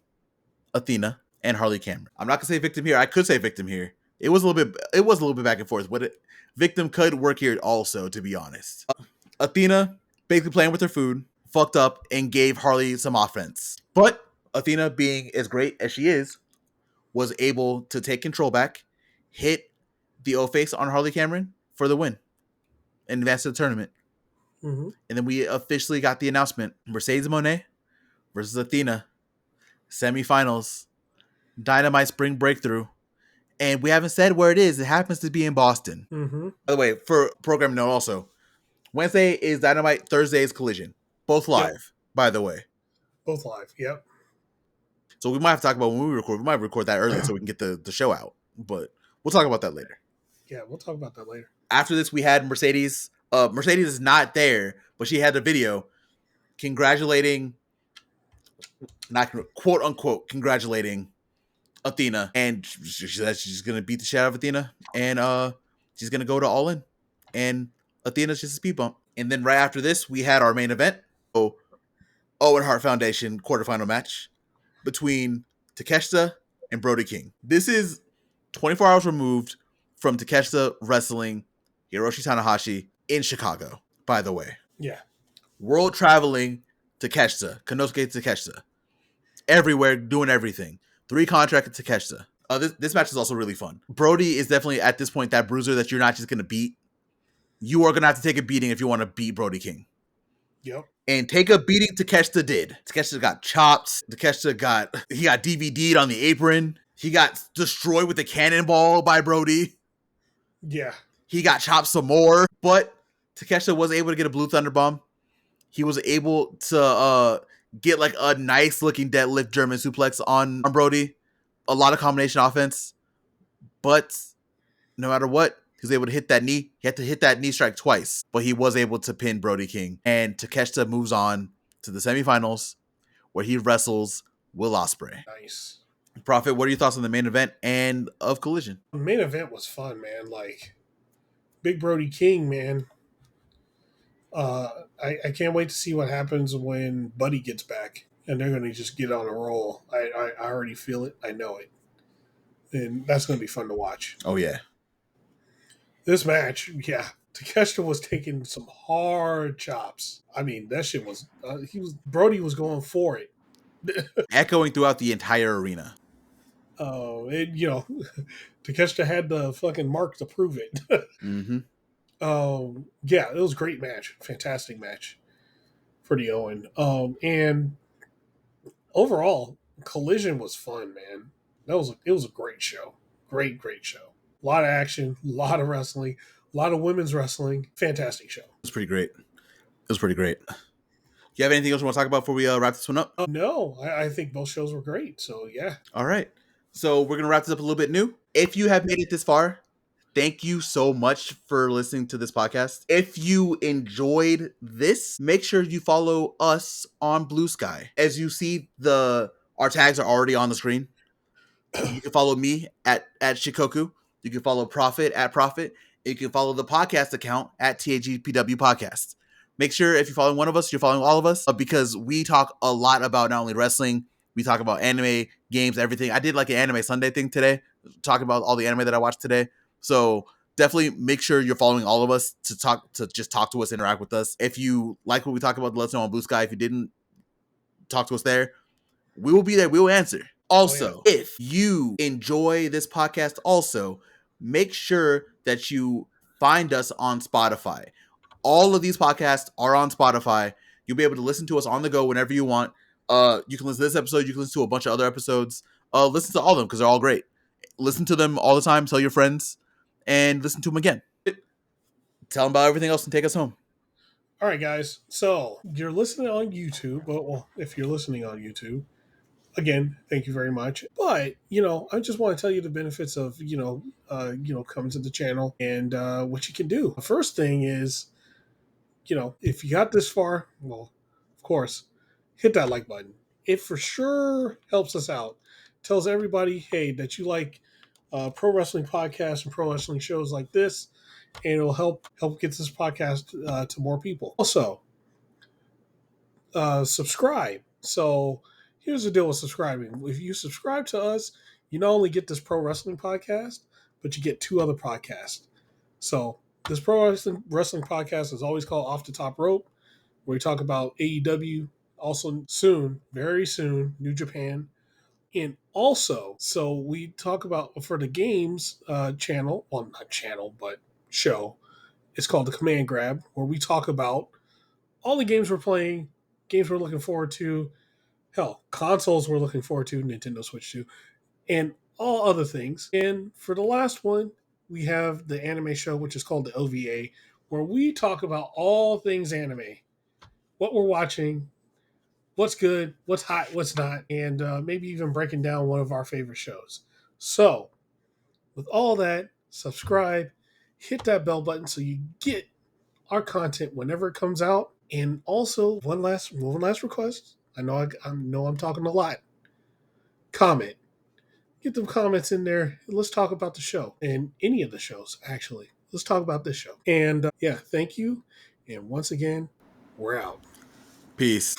Athena and Harley Cameron. I'm not gonna say victim here. I could say victim here. It was a little bit back and forth, but victim could work here also, to be honest. Athena basically playing with her food, fucked up, and gave Harley some offense. But Athena, being as great as she is, was able to take control back, hit the O-Face on Harley Cameron for the win, and advance to the tournament. And then we officially got the announcement: Mercedes Moné versus Athena, semifinals, Dynamite Spring Breakthrough. And we haven't said where it is. It happens to be in Boston. By the way, for program note also, Wednesday is Dynamite, Thursday is Collision. Both live, by the way. Both live, yep. So we might have to talk about when we record. We might record that early so we can get the show out. But we'll talk about that later. Yeah, we'll talk about that later. After this, we had Mercedes. Mercedes is not there, but she had the video congratulating, not quote unquote, congratulating Athena. And she said she's going to beat the shit out of Athena. And she's going to go to All In. And Athena's just a speed bump. And then right after this, we had our main event. Owen Hart Foundation quarterfinal match between Takeshita and Brody King. This is 24 hours removed from Takeshita wrestling Hiroshi Tanahashi in Chicago, by the way. Yeah. World traveling Takeshita, Konosuke Takeshita. Everywhere, doing everything. 3 contract Takeshita. This match is also really fun. Brody is definitely, at this point, that bruiser that you're not just going to beat. You are going to have to take a beating if you want to beat Brody King. Yep. And take a beating Takeshita did. Takeshita got chopped. Takeshita got DVD'd on the apron. He got destroyed with a cannonball by Brody. Yeah. He got chopped some more. But Takeshita was able to get a Blue Thunder Bomb. He was able to get like a nice looking deadlift German suplex on Brody. A lot of combination offense. But no matter what, he was able to hit that knee. He had to hit that knee strike twice, but he was able to pin Brody King. And Takeshita moves on to the semifinals, where he wrestles Will Ospreay. Nice. Prophet, what are your thoughts on the main event and of Collision? The main event was fun, man. Like, Big Brody King, man. I can't wait to see what happens when Buddy gets back, and they're going to just get on a roll. I already feel it. I know it, and that's going to be fun to watch. Oh yeah. This match, yeah, Takeshita was taking some hard chops. I mean, that shit was Brody was going for it. Echoing throughout the entire arena. And Takeshita had the fucking mark to prove it. Mm-hmm. Yeah, it was a great match, fantastic match for the Owen. And overall, Collision was fun, man. It was a great show, great show. A lot of action, a lot of wrestling, a lot of women's wrestling. Fantastic show. It was pretty great. It was pretty great. You have anything else you want to talk about before we wrap this one up? No, I think both shows were great. So yeah. All right. So we're gonna wrap this up a little bit new. If you have made it this far, thank you so much for listening to this podcast. If you enjoyed this, make sure you follow us on Blue Sky. As you see, our tags are already on the screen. You can follow me at Shikoku. You can follow Prophet at Prophet. You can follow the podcast account at TAGPW Podcast. Make sure if you're following one of us, you're following all of us because we talk a lot about not only wrestling, we talk about anime, games, everything. I did like an Anime Sunday thing today, talking about all the anime that I watched today. So definitely make sure you're following all of us to just talk to us, interact with us. If you like what we talk about, let us know on Blue Sky. If you didn't talk to us there, we will be there. We will answer. Also, if you enjoy this podcast, also make sure that you find us on Spotify. All of these podcasts are on Spotify. You'll be able to listen to us on the go whenever you want. You can listen to this episode. You can listen to a bunch of other episodes. Listen to all of them because they're all great. Listen to them all the time. Tell your friends and listen to them again. Tell them about everything else and take us home. All right, guys. So you're listening on YouTube. Well, if you're listening on YouTube, again, thank you very much. But I just want to tell you the benefits of coming to the channel and what you can do. The first thing is, if you got this far, well, of course, hit that like button. It for sure helps us out. Tells everybody, hey, that you like pro wrestling podcasts and pro wrestling shows like this, and it'll help get this podcast to more people. Also, subscribe. So here's the deal with subscribing. If you subscribe to us, you not only get this pro wrestling podcast, but you get 2 other podcasts. So this pro wrestling podcast is always called Off the Top Rope, where we talk about AEW. Also soon, very soon, New Japan. And also, so we talk about for the games channel, well, not channel, but show. It's called the Command Grab, where we talk about all the games we're playing, games we're looking forward to, hell, consoles we're looking forward to, Nintendo Switch 2, and all other things. And for the last one, we have the anime show, which is called the OVA, where we talk about all things anime, what we're watching, what's good, what's hot, what's not, and maybe even breaking down one of our favorite shows. So, with all that, subscribe, hit that bell button so you get our content whenever it comes out. And also, one last request. I know I'm talking a lot. Comment. Get them comments in there. Let's talk about the show and any of the shows. Actually, let's talk about this show. And yeah, thank you. And once again, we're out. Peace.